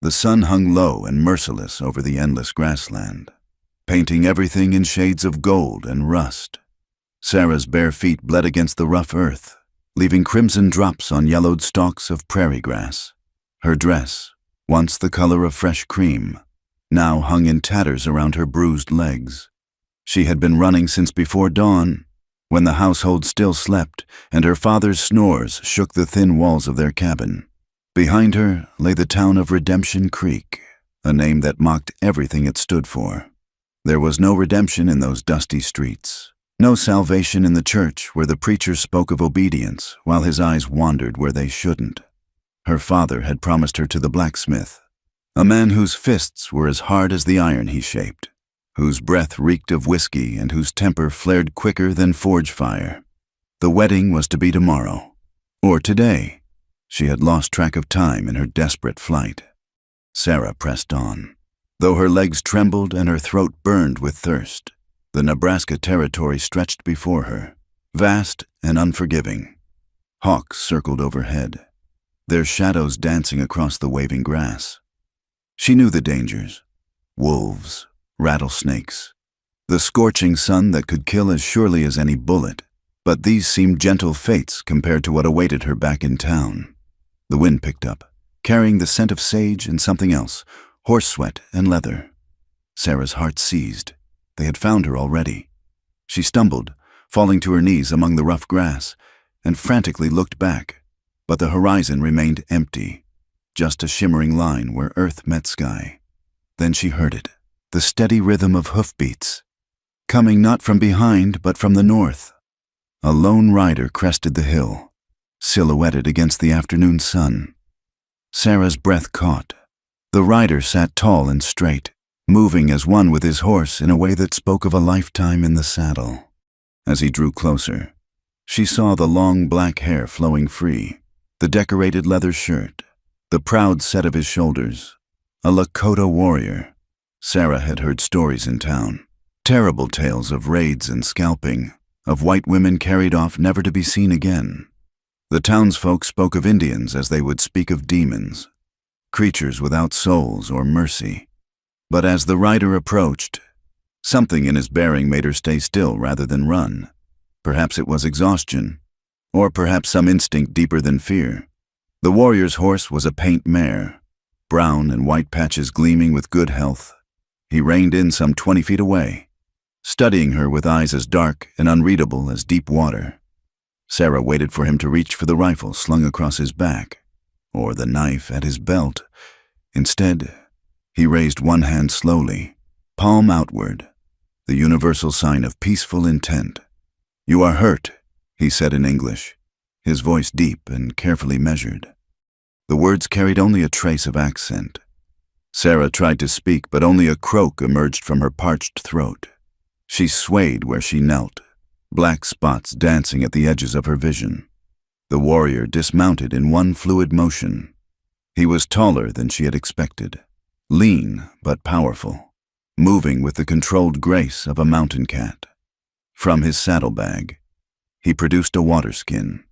The sun hung low and merciless over the endless grassland, painting everything in shades of gold and rust. Sarah's bare feet bled against the rough earth, leaving crimson drops on yellowed stalks of prairie grass. Her dress, once the color of fresh cream, now hung in tatters around her bruised legs. She had been running since before dawn, when the household still slept and her father's snores shook the thin walls of their cabin. Behind her lay the town of Redemption Creek, a name that mocked everything it stood for. There was no redemption in those dusty streets, no salvation in the church where the preacher spoke of obedience while his eyes wandered where they shouldn't. Her father had promised her to the blacksmith, a man whose fists were as hard as the iron he shaped, whose breath reeked of whiskey and whose temper flared quicker than forge fire. The wedding was to be tomorrow, or today. She had lost track of time in her desperate flight. Sarah pressed on. Though her legs trembled and her throat burned with thirst, the Nebraska territory stretched before her, vast and unforgiving. Hawks circled overhead, their shadows dancing across the waving grass. She knew the dangers: wolves, rattlesnakes, the scorching sun that could kill as surely as any bullet, but these seemed gentle fates compared to what awaited her back in town. The wind picked up, carrying the scent of sage and something else, horse sweat and leather. Sarah's heart seized. They had found her already. She stumbled, falling to her knees among the rough grass, and frantically looked back, but the horizon remained empty, just a shimmering line where earth met sky. Then she heard it, the steady rhythm of hoofbeats, coming not from behind but from the north. A lone rider crested the hill, silhouetted against the afternoon sun. Sarah's breath caught. The rider sat tall and straight, moving as one with his horse in a way that spoke of a lifetime in the saddle. As he drew closer, she saw the long black hair flowing free, the decorated leather shirt, the proud set of his shoulders. A Lakota warrior. Sarah had heard stories in town, terrible tales of raids and scalping, of white women carried off never to be seen again. The townsfolk spoke of Indians as they would speak of demons, creatures without souls or mercy. But as the rider approached, something in his bearing made her stay still rather than run. Perhaps it was exhaustion, or perhaps some instinct deeper than fear. The warrior's horse was a paint mare, brown and white patches gleaming with good health. He reined in some 20 feet away, studying her with eyes as dark and unreadable as deep water. Sarah waited for him to reach for the rifle slung across his back, or the knife at his belt. Instead, he raised one hand slowly, palm outward, the universal sign of peaceful intent. "You are hurt," he said in English, his voice deep and carefully measured. The words carried only a trace of accent. Sarah tried to speak, but only a croak emerged from her parched throat. She swayed where she knelt, black spots dancing at the edges of her vision. The warrior dismounted in one fluid motion. He was taller than she had expected, lean but powerful, moving with the controlled grace of a mountain cat. From his saddlebag, he produced a water skin.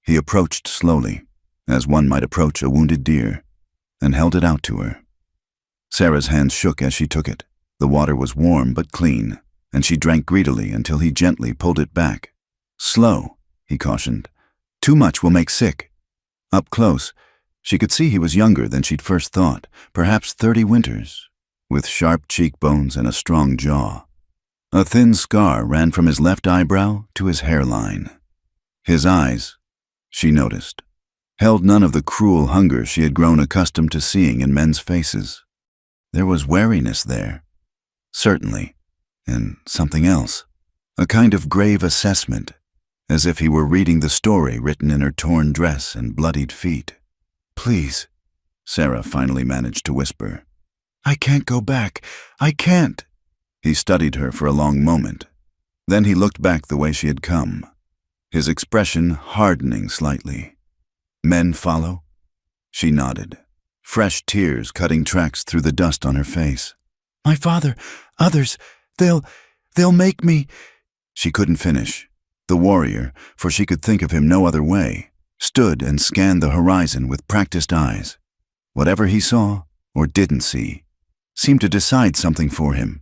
He approached slowly, as one might approach a wounded deer, and held it out to her. Sarah's hands shook as she took it. The water was warm but clean, and she drank greedily until he gently pulled it back. "Slow," he cautioned. "Too much will make sick." Up close, she could see he was younger than she'd first thought, perhaps 30 winters, with sharp cheekbones and a strong jaw. A thin scar ran from his left eyebrow to his hairline. His eyes, she noticed, held none of the cruel hunger she had grown accustomed to seeing in men's faces. There was wariness there, certainly, and something else, a kind of grave assessment, as if he were reading the story written in her torn dress and bloodied feet. "Please," Sarah finally managed to whisper. "I can't go back. I can't." He studied her for a long moment. Then he looked back the way she had come, his expression hardening slightly. "Men follow?" She nodded, fresh tears cutting tracks through the dust on her face. "My father, others, they'll make me—" She couldn't finish. The warrior, for she could think of him no other way, stood and scanned the horizon with practiced eyes. Whatever he saw, or didn't see, seemed to decide something for him.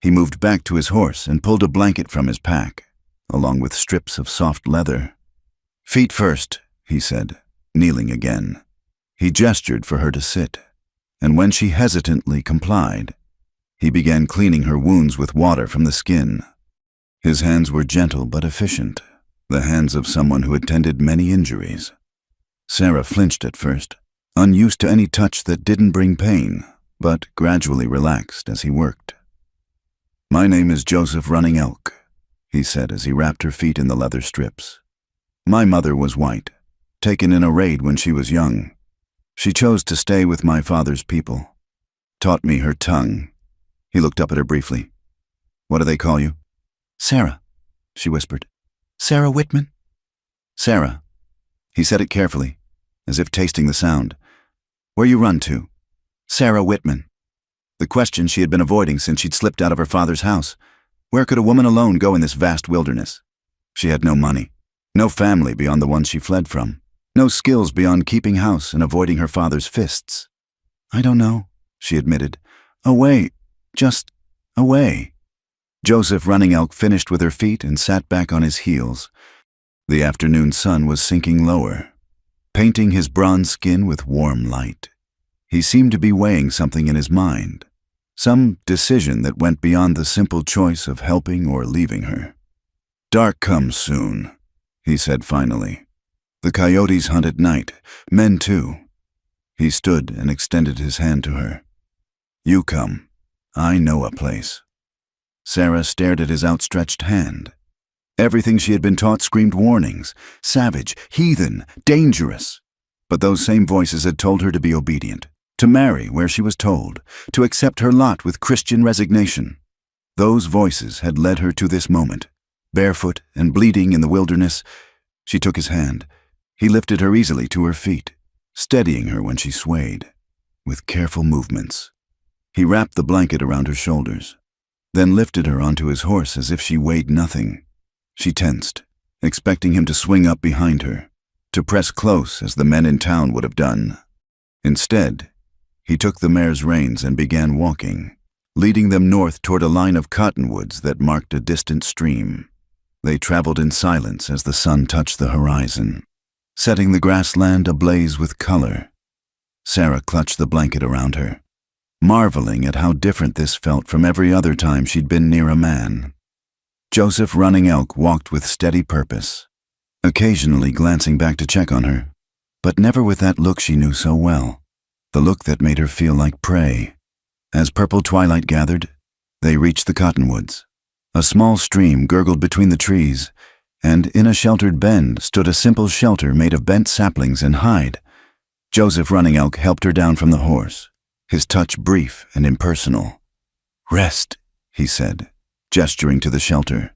He moved back to his horse and pulled a blanket from his pack, along with strips of soft leather. "Feet first," he said, kneeling again. He gestured for her to sit, and when she hesitantly complied, he began cleaning her wounds with water from the skin. His hands were gentle but efficient, the hands of someone who had tended many injuries. Sarah flinched at first, unused to any touch that didn't bring pain, but gradually relaxed as he worked. "My name is Joseph Running Elk," he said as he wrapped her feet in the leather strips. "My mother was white, taken in a raid when she was young. She chose to stay with my father's people. Taught me her tongue." He looked up at her briefly. "What do they call you?" "Sarah," she whispered. "Sarah Whitman." "Sarah." He said it carefully, as if tasting the sound. "Where you run to?" "Sarah Whitman." The question she had been avoiding since she'd slipped out of her father's house. Where could a woman alone go in this vast wilderness? She had no money, no family beyond the ones she fled from, no skills beyond keeping house and avoiding her father's fists. "I don't know," she admitted. "Away, just away." Joseph Running Elk finished with her feet and sat back on his heels. The afternoon sun was sinking lower, painting his bronze skin with warm light. He seemed to be weighing something in his mind, some decision that went beyond the simple choice of helping or leaving her. "Dark comes soon," he said finally. "The coyotes hunt at night, men too." He stood and extended his hand to her. "You come. I know a place." Sarah stared at his outstretched hand. Everything she had been taught screamed warnings: savage, heathen, dangerous. But those same voices had told her to be obedient, to marry where she was told, to accept her lot with Christian resignation. Those voices had led her to this moment. Barefoot and bleeding in the wilderness, she took his hand. He lifted her easily to her feet, steadying her when she swayed, with careful movements. He wrapped the blanket around her shoulders, then lifted her onto his horse as if she weighed nothing. She tensed, expecting him to swing up behind her, to press close as the men in town would have done. Instead, he took the mare's reins and began walking, leading them north toward a line of cottonwoods that marked a distant stream. They traveled in silence as the sun touched the horizon, setting the grassland ablaze with color. Sarah clutched the blanket around her, marveling at how different this felt from every other time she'd been near a man. Joseph Running Elk walked with steady purpose, occasionally glancing back to check on her, but never with that look she knew so well, the look that made her feel like prey. As purple twilight gathered, they reached the cottonwoods. A small stream gurgled between the trees, and in a sheltered bend stood a simple shelter made of bent saplings and hide. Joseph Running Elk helped her down from the horse, his touch brief and impersonal. "Rest," he said, gesturing to the shelter.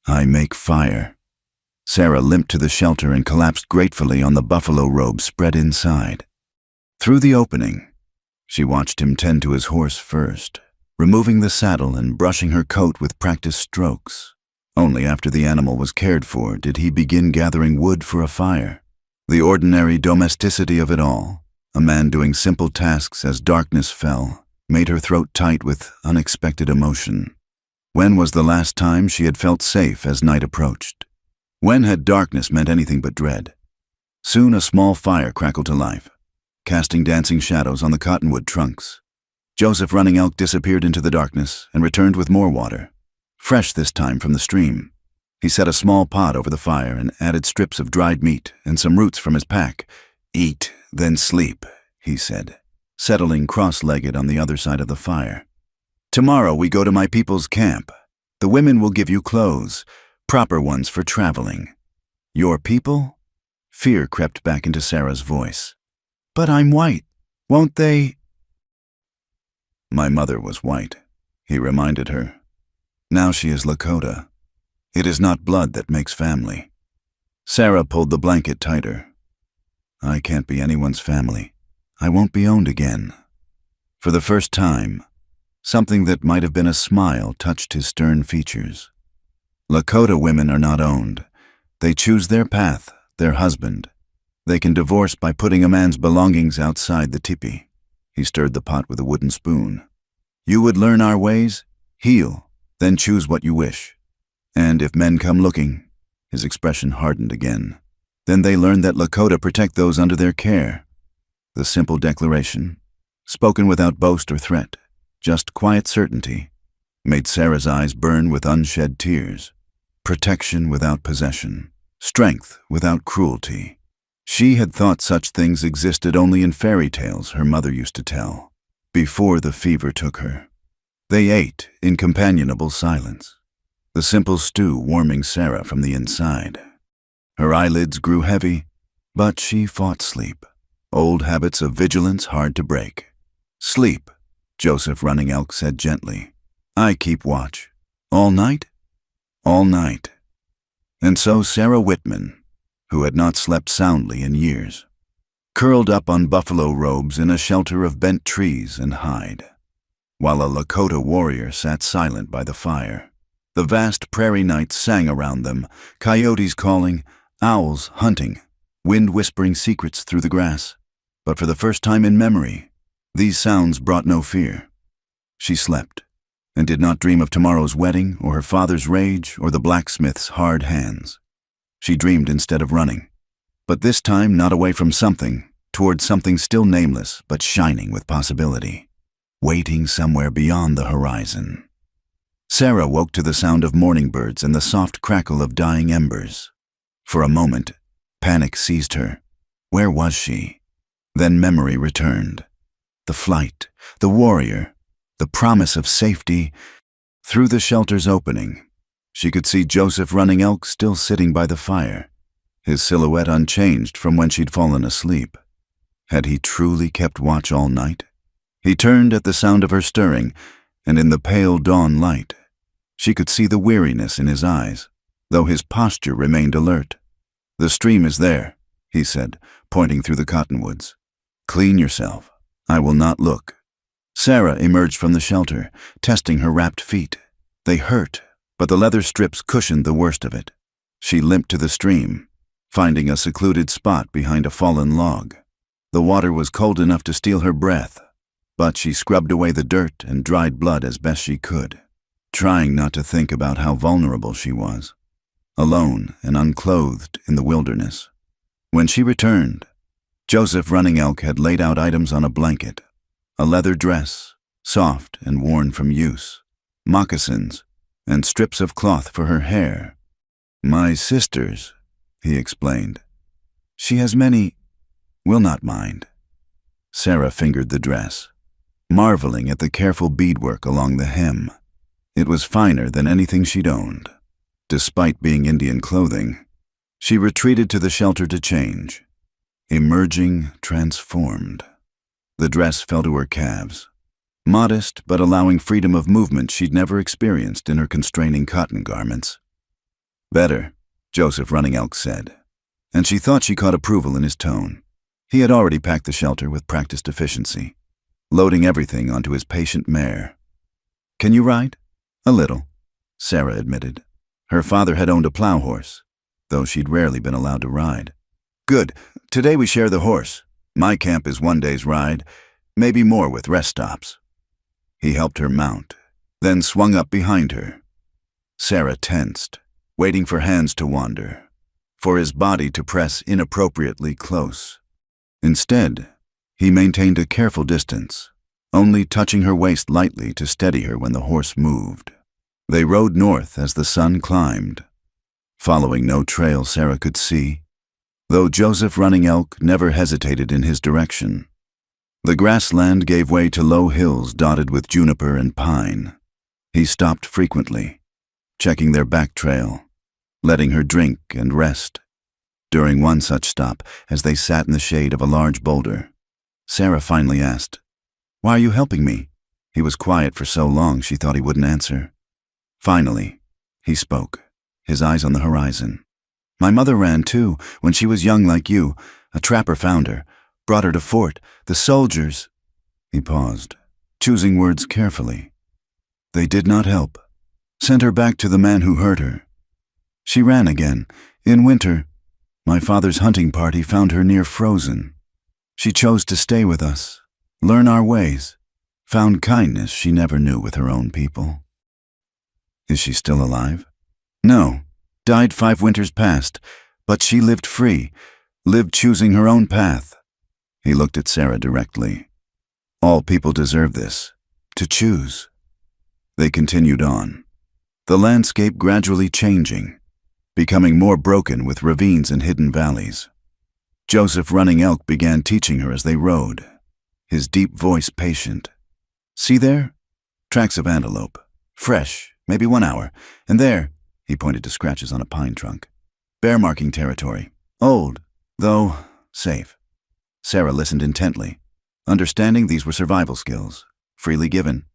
"I make fire." Sarah limped to the shelter and collapsed gratefully on the buffalo robe spread inside. Through the opening, she watched him tend to his horse first, removing the saddle and brushing her coat with practiced strokes. Only after the animal was cared for did he begin gathering wood for a fire. The ordinary domesticity of it all, a man doing simple tasks as darkness fell, made her throat tight with unexpected emotion. When was the last time she had felt safe as night approached? When had darkness meant anything but dread? Soon a small fire crackled to life, casting dancing shadows on the cottonwood trunks. Joseph Running Elk disappeared into the darkness and returned with more water, fresh this time from the stream. He set a small pot over the fire and added strips of dried meat and some roots from his pack. "Eat, then sleep," he said, settling cross-legged on the other side of the fire. "Tomorrow we go to my people's camp. The women will give you clothes, proper ones for traveling." "Your people?" Fear crept back into Sarah's voice. "But I'm white. Won't they?" "My mother was white," he reminded her. "Now she is Lakota. It is not blood that makes family." Sarah pulled the blanket tighter. "I can't be anyone's family. I won't be owned again." For the first time, something that might have been a smile touched his stern features. Lakota women are not owned. They choose their path, their husband. They can divorce by putting a man's belongings outside the teepee. He stirred the pot with a wooden spoon. "You would learn our ways, heal, then choose what you wish. And if men come looking," his expression hardened again, "then they learn that Lakota protect those under their care." The simple declaration, spoken without boast or threat, just quiet certainty, made Sarah's eyes burn with unshed tears. Protection without possession, strength without cruelty. She had thought such things existed only in fairy tales her mother used to tell, before the fever took her. They ate in companionable silence, the simple stew warming Sarah from the inside. Her eyelids grew heavy, but she fought sleep, old habits of vigilance hard to break. "Sleep," Joseph Running Elk said gently. "I keep watch. All night?" "All night." And so Sarah Whitman, who had not slept soundly in years, curled up on buffalo robes in a shelter of bent trees and hide, while a Lakota warrior sat silent by the fire. The vast prairie night sang around them, coyotes calling, owls hunting, wind whispering secrets through the grass. But for the first time in memory, these sounds brought no fear. She slept, and did not dream of tomorrow's wedding or her father's rage or the blacksmith's hard hands. She dreamed instead of running, but this time not away from something, toward something still nameless but shining with possibility, waiting somewhere beyond the horizon. Sarah woke to the sound of morning birds and the soft crackle of dying embers. For a moment, panic seized her. Where was she? Then memory returned. The flight, the warrior, the promise of safety. Through the shelter's opening, she could see Joseph Running Elk still sitting by the fire, his silhouette unchanged from when she'd fallen asleep. Had he truly kept watch all night? He turned at the sound of her stirring, and in the pale dawn light, she could see the weariness in his eyes, though his posture remained alert. "The stream is there," he said, pointing through the cottonwoods. "Clean yourself. I will not look." Sarah emerged from the shelter, testing her wrapped feet. They hurt, but the leather strips cushioned the worst of it. She limped to the stream, finding a secluded spot behind a fallen log. The water was cold enough to steal her breath, but she scrubbed away the dirt and dried blood as best she could, trying not to think about how vulnerable she was, alone and unclothed in the wilderness. When she returned, Joseph Running Elk had laid out items on a blanket: a leather dress, soft and worn from use, moccasins, and strips of cloth for her hair. "My sister's," he explained. "She has many. Will not mind." Sarah fingered the dress, marveling at the careful beadwork along the hem. It was finer than anything she'd owned. Despite being Indian clothing, she retreated to the shelter to change, emerging transformed. The dress fell to her calves, modest but allowing freedom of movement she'd never experienced in her constraining cotton garments. "Better," Joseph Running Elk said, and she thought she caught approval in his tone. He had already packed the shelter with practiced efficiency, loading everything onto his patient mare. "Can you ride?" "A little," Sarah admitted. Her father had owned a plow horse, though she'd rarely been allowed to ride. "Good. Today we share the horse. My camp is one day's ride, maybe more with rest stops." He helped her mount, then swung up behind her. Sarah tensed, waiting for hands to wander, for his body to press inappropriately close. Instead, he maintained a careful distance, only touching her waist lightly to steady her when the horse moved. They rode north as the sun climbed, following no trail Sarah could see, though Joseph Running Elk never hesitated in his direction. The grassland gave way to low hills dotted with juniper and pine. He stopped frequently, checking their back trail, letting her drink and rest. During one such stop, as they sat in the shade of a large boulder, Sarah finally asked, "Why are you helping me?" He was quiet for so long she thought he wouldn't answer. Finally, he spoke, his eyes on the horizon. "My mother ran too, when she was young like you. A trapper found her, brought her to fort. The soldiers—" He paused, choosing words carefully. "They did not help. Sent her back to the man who hurt her. She ran again, in winter. My father's hunting party found her near frozen. She chose to stay with us, learn our ways, found kindness she never knew with her own people. Is she still alive? No, died 5 winters past, but she lived free, lived choosing her own path. He looked at Sarah directly. All people deserve this, to choose. They continued on, the landscape gradually changing, becoming more broken with ravines and hidden valleys. Joseph Running Elk began teaching her as they rode, his deep voice patient. See there? Tracks of antelope. Fresh, maybe 1 hour. And there, he pointed to scratches on a pine trunk. Bear marking territory. Old, though safe. Sarah listened intently, understanding these were survival skills, freely given.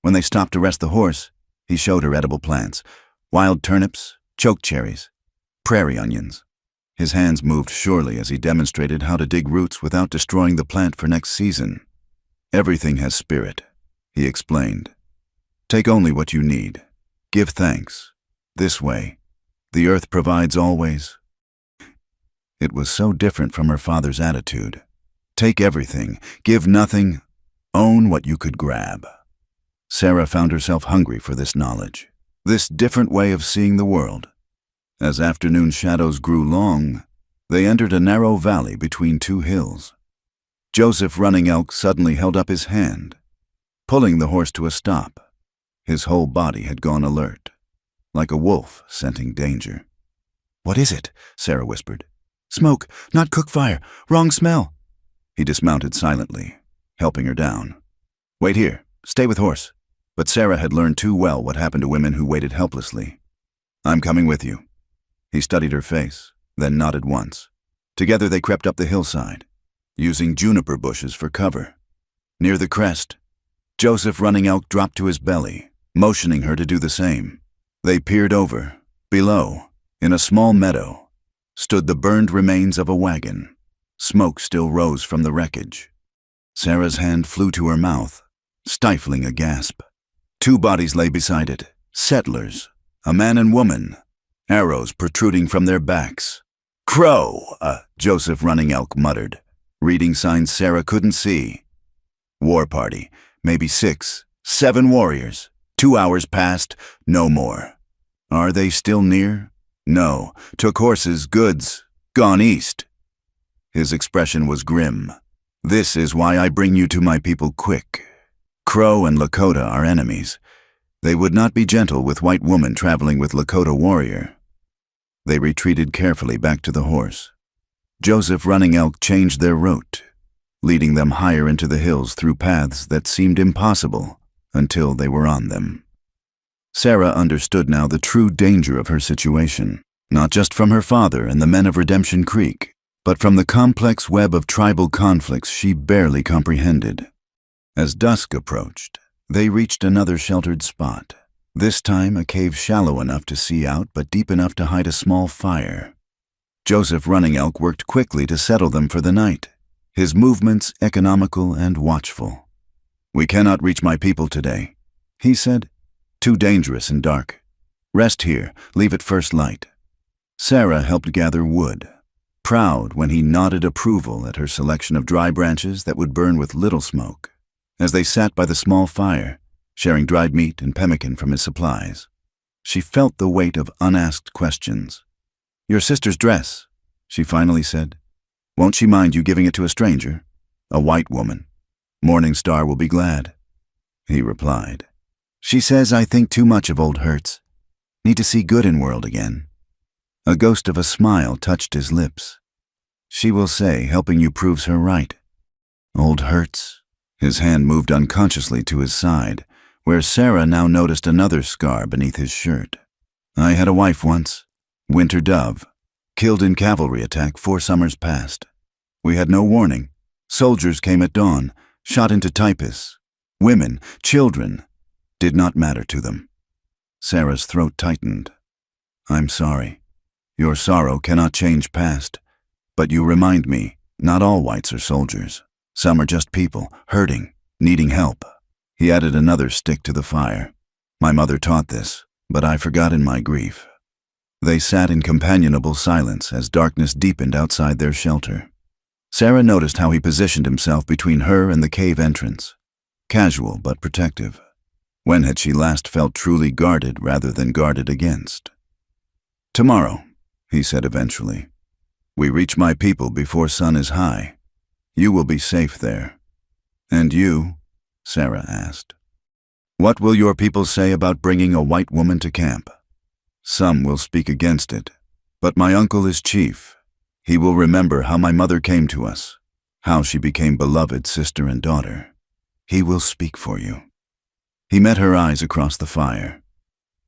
When they stopped to rest the horse, he showed her edible plants, wild turnips, choke cherries, prairie onions. His hands moved surely as he demonstrated how to dig roots without destroying the plant for next season. Everything has spirit, he explained. Take only what you need. Give thanks. This way, the earth provides always. It was so different from her father's attitude. Take everything, give nothing, own what you could grab. Sarah found herself hungry for this knowledge, this different way of seeing the world. As afternoon shadows grew long, they entered a narrow valley between 2 hills. Joseph Running Elk suddenly held up his hand, pulling the horse to a stop. His whole body had gone alert, like a wolf scenting danger. What is it? Sarah whispered. Smoke, not cook fire, wrong smell. He dismounted silently, helping her down. Wait here, stay with horse. But Sarah had learned too well what happened to women who waited helplessly. I'm coming with you. He studied her face, then nodded once. Together they crept up the hillside, using juniper bushes for cover. Near the crest, Joseph Running Elk dropped to his belly, motioning her to do the same. They peered over. Below, in a small meadow, stood the burned remains of a wagon. Smoke still rose from the wreckage. Sarah's hand flew to her mouth, stifling a gasp. 2 bodies lay beside it, settlers, a man and woman, arrows protruding from their backs. Crow, Joseph Running Elk muttered, reading signs Sarah couldn't see. War party, maybe 6, 7 warriors. 2 hours passed, no more. Are they still near? No, took horses, goods, gone east. His expression was grim. This is why I bring you to my people quick. Crow and Lakota are enemies. They would not be gentle with white woman traveling with Lakota warrior. They retreated carefully back to the horse. Joseph Running Elk changed their route, leading them higher into the hills through paths that seemed impossible until they were on them. Sarah understood now the true danger of her situation, not just from her father and the men of Redemption Creek, but from the complex web of tribal conflicts she barely comprehended. As dusk approached, they reached another sheltered spot, this time a cave shallow enough to see out but deep enough to hide a small fire. Joseph Running Elk worked quickly to settle them for the night, his movements economical and watchful. We cannot reach my people today, he said. Too dangerous and dark. Rest here, leave at first light. Sarah helped gather wood, proud when he nodded approval at her selection of dry branches that would burn with little smoke. As they sat by the small fire, sharing dried meat and pemmican from his supplies, she felt the weight of unasked questions. Your sister's dress, she finally said. Won't she mind you giving it to a stranger? A white woman. Morning Star will be glad. He replied. She says I think too much of old hurts. Need to see good in world again. A ghost of a smile touched his lips. She will say helping you proves her right. Old hurts. His hand moved unconsciously to his side, where Sarah now noticed another scar beneath his shirt. I had a wife once, Winter Dove, killed in cavalry attack 4 summers past. We had no warning. Soldiers came at dawn, shot into typhus. Women, children, did not matter to them. Sarah's throat tightened. I'm sorry. Your sorrow cannot change past, but you remind me, not all whites are soldiers. Some are just people, hurting, needing help. He added another stick to the fire. My mother taught this, but I forgot in my grief. They sat in companionable silence as darkness deepened outside their shelter. Sarah noticed how he positioned himself between her and the cave entrance. Casual but protective. When had she last felt truly guarded rather than guarded against? "Tomorrow," he said eventually. "We reach my people before sun is high. You will be safe there." "And you?" Sarah asked. "What will your people say about bringing a white woman to camp?" "Some will speak against it, but my uncle is chief. He will remember how my mother came to us, how she became beloved sister and daughter. He will speak for you." He met her eyes across the fire.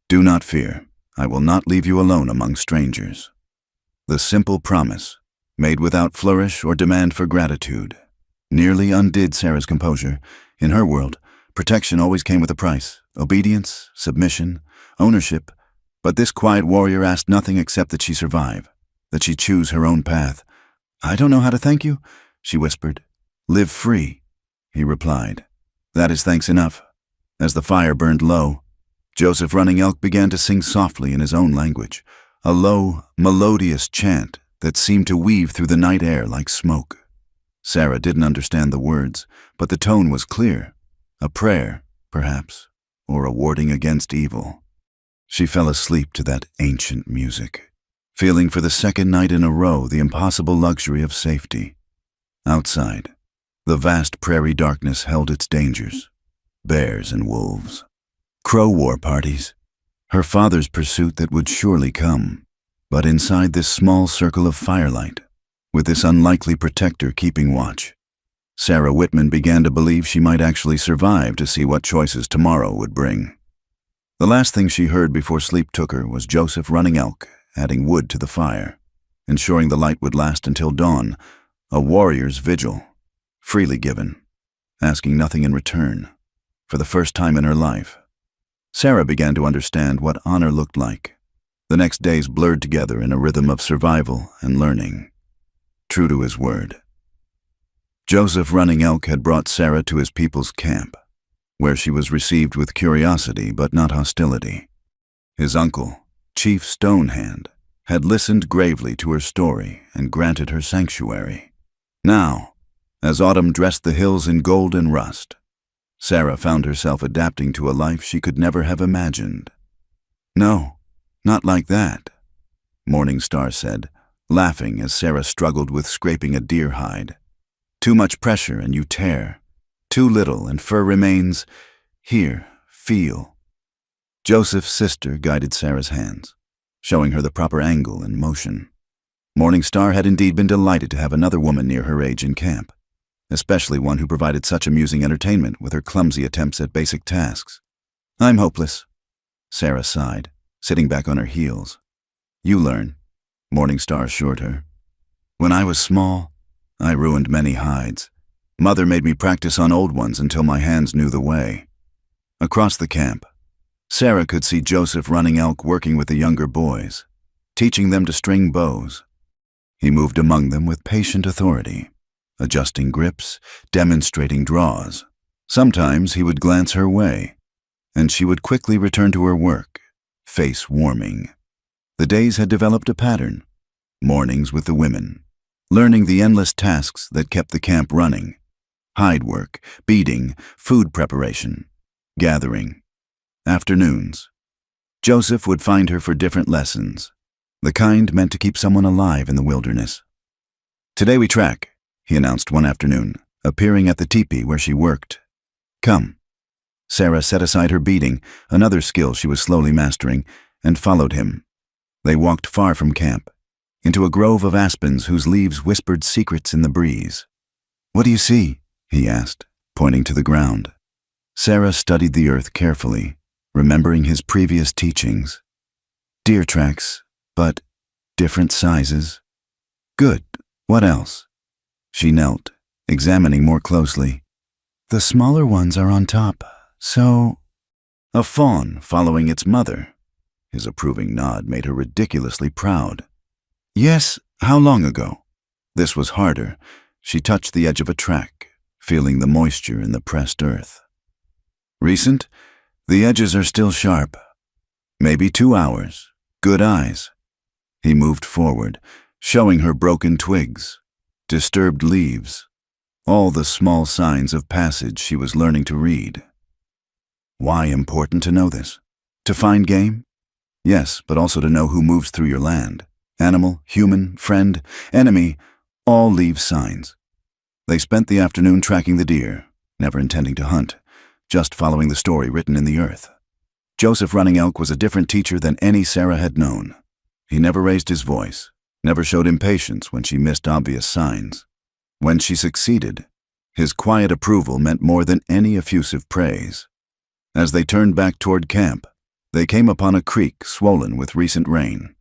"Do not fear. I will not leave you alone among strangers." The simple promise, made without flourish or demand for gratitude, nearly undid Sarah's composure. In her world, protection always came with a price: obedience, submission, ownership. But this quiet warrior asked nothing except that she survive, that she choose her own path. "I don't know how to thank you," she whispered. "Live free," he replied. "That is thanks enough." As the fire burned low, Joseph Running Elk began to sing softly in his own language, a low, melodious chant that seemed to weave through the night air like smoke. Sarah didn't understand the words, but the tone was clear. A prayer, perhaps, or a warding against evil. She fell asleep to that ancient music, feeling for the second night in a row the impossible luxury of safety. Outside, the vast prairie darkness held its dangers: bears and wolves, crow war parties, her father's pursuit that would surely come. But inside this small circle of firelight, with this unlikely protector keeping watch, Sarah Whitman began to believe she might actually survive to see what choices tomorrow would bring. The last thing she heard before sleep took her was Joseph Running Elk adding wood to the fire, ensuring the light would last until dawn, a warrior's vigil, freely given, asking nothing in return. For the first time in her life, Sarah began to understand what honor looked like. The next days blurred together in a rhythm of survival and learning. True to his word, Joseph Running Elk had brought Sarah to his people's camp, where she was received with curiosity but not hostility. His uncle, Chief Stonehand, had listened gravely to her story and granted her sanctuary. Now, as autumn dressed the hills in gold and rust, Sarah found herself adapting to a life she could never have imagined. "No, not like that," Morning Star said, laughing as Sarah struggled with scraping a deer hide. "Too much pressure and you tear. Too little and fur remains. Here, feel." Joseph's sister guided Sarah's hands, showing her the proper angle and motion. Morning Star had indeed been delighted to have another woman near her age in camp, especially one who provided such amusing entertainment with her clumsy attempts at basic tasks. "I'm hopeless," Sarah sighed, sitting back on her heels. "You learn," Morning Star assured her. "When I was small, I ruined many hides. Mother made me practice on old ones until my hands knew the way." Across the camp, Sarah could see Joseph Running Elk working with the younger boys, teaching them to string bows. He moved among them with patient authority, adjusting grips, demonstrating draws. Sometimes he would glance her way, and she would quickly return to her work, face warming. The days had developed a pattern: mornings with the women, learning the endless tasks that kept the camp running: hide work, beating, food preparation, gathering. Afternoons, Joseph would find her for different lessons, the kind meant to keep someone alive in the wilderness. "Today we track," he announced one afternoon, appearing at the teepee where she worked. "Come." Sarah set aside her beating, another skill she was slowly mastering, and followed him. They walked far from camp, into a grove of aspens whose leaves whispered secrets in the breeze. "What do you see?" he asked, pointing to the ground. Sarah studied the earth carefully, remembering his previous teachings. "Deer tracks, but different sizes." "Good. What else?" She knelt, examining more closely. "The smaller ones are on top, so—" "A fawn following its mother." His approving nod made her ridiculously proud. "Yes, how long ago?" This was harder. She touched the edge of a track, feeling the moisture in the pressed earth. "Recent? The edges are still sharp. Maybe 2 hours. Good eyes." He moved forward, showing her broken twigs. disturbed leaves, all the small signs of passage she was learning to read. Why important to know this? To find game? Yes, but also to know who moves through your land. Animal, human, friend, enemy, all leave signs. They spent the afternoon tracking the deer, never intending to hunt, just following the story written in the earth. Joseph Running Elk was a different teacher than any Sarah had known. He never raised his voice, never showed impatience when she missed obvious signs. When she succeeded, his quiet approval meant more than any effusive praise. As they turned back toward camp, they came upon a creek swollen with recent rain.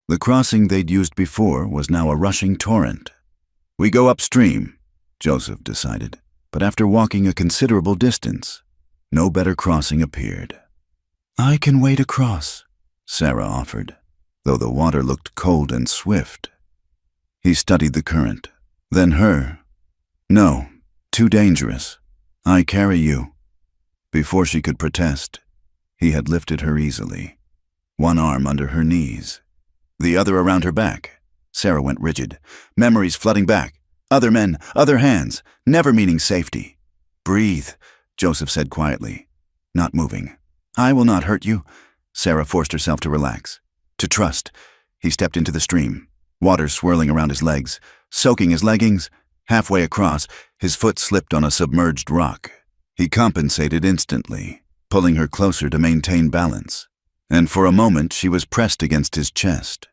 The crossing they'd used before was now a rushing torrent. "We go upstream," Joseph decided, but after walking a considerable distance, no better crossing appeared. "I can wade across," Sarah offered, though the water looked cold and swift. He studied the current, then her. "No, too dangerous. I carry you." Before she could protest, he had lifted her easily, one arm under her knees, the other around her back. Sarah went rigid, memories flooding back. Other men, other hands, never meaning safety. "Breathe," Joseph said quietly, not moving. "I will not hurt you." Sarah forced herself to relax, to trust. He stepped into the stream, water swirling around his legs, soaking his leggings. Halfway across, his foot slipped on a submerged rock. He compensated instantly, pulling her closer to maintain balance. And for a moment, she was pressed against his chest.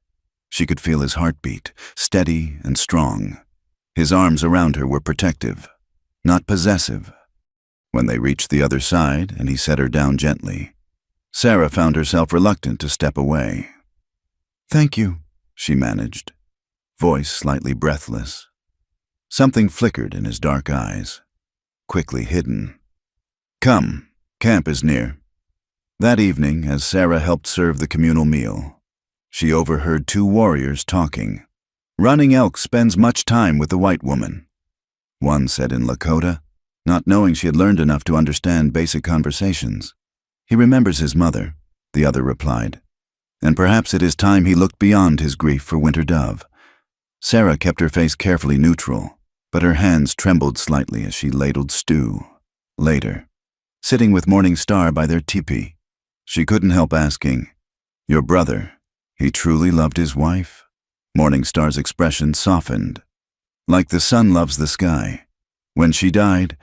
She could feel his heartbeat, steady and strong. His arms around her were protective, not possessive. When they reached the other side and he set her down gently, Sarah found herself reluctant to step away. "Thank you," she managed, voice slightly breathless. Something flickered in his dark eyes, quickly hidden. "Come, camp is near." That evening, as Sarah helped serve the communal meal, she overheard two warriors talking. "Running Elk spends much time with the white woman," one said in Lakota, not knowing she had learned enough to understand basic conversations. "He remembers his mother," the other replied, "and perhaps it is time he looked beyond his grief for Winter Dove." Sarah kept her face carefully neutral, but her hands trembled slightly as she ladled stew. Later, sitting with Morning Star by their teepee, she couldn't help asking, "Your brother, he truly loved his wife?" Morning Star's expression softened. "Like the sun loves the sky. When she died,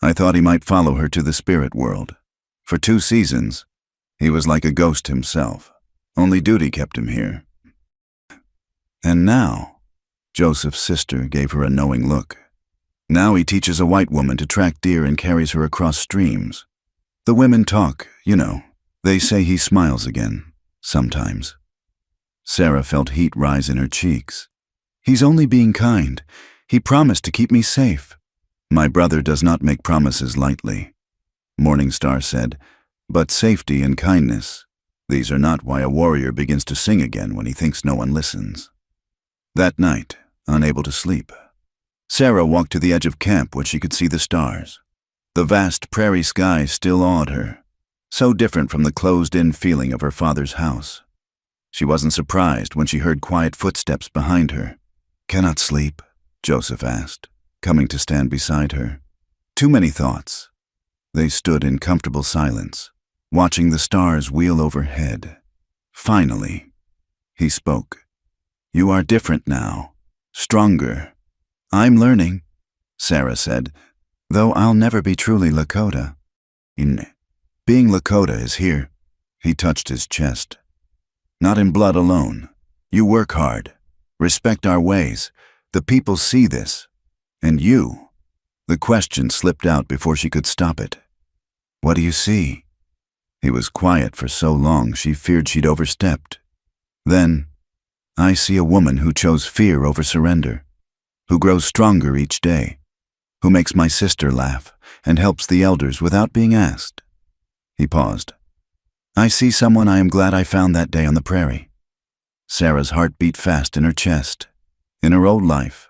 I thought he might follow her to the spirit world. For 2 seasons, he was like a ghost himself. Only duty kept him here." "And now," Joseph's sister gave her a knowing look, "now he teaches a white woman to track deer and carries her across streams. The women talk, you know. They say he smiles again, sometimes." Sarah felt heat rise in her cheeks. "He's only being kind. He promised to keep me safe." "My brother does not make promises lightly," Morning Star said, "but safety and kindness, these are not why a warrior begins to sing again when he thinks no one listens." That night, unable to sleep, Sarah walked to the edge of camp where she could see the stars. The vast prairie sky still awed her, so different from the closed-in feeling of her father's house. She wasn't surprised when she heard quiet footsteps behind her. "Cannot sleep?" Joseph asked, coming to stand beside her. Too many thoughts. They stood in comfortable silence, watching the stars wheel overhead. Finally, he spoke. "You are different now, stronger." "I'm learning," Sarah said, "though I'll never be truly Lakota." Being Lakota is here." He touched his chest. "Not in blood alone. You work hard. Respect our ways. The people see this. And you." The question slipped out before she could stop it. "What do you see?" He was quiet for so long she feared she'd overstepped. Then, "I see a woman who chose fear over surrender, who grows stronger each day, who makes my sister laugh and helps the elders without being asked." He paused. "I see someone I am glad I found that day on the prairie." Sarah's heart beat fast in her chest. In her old life,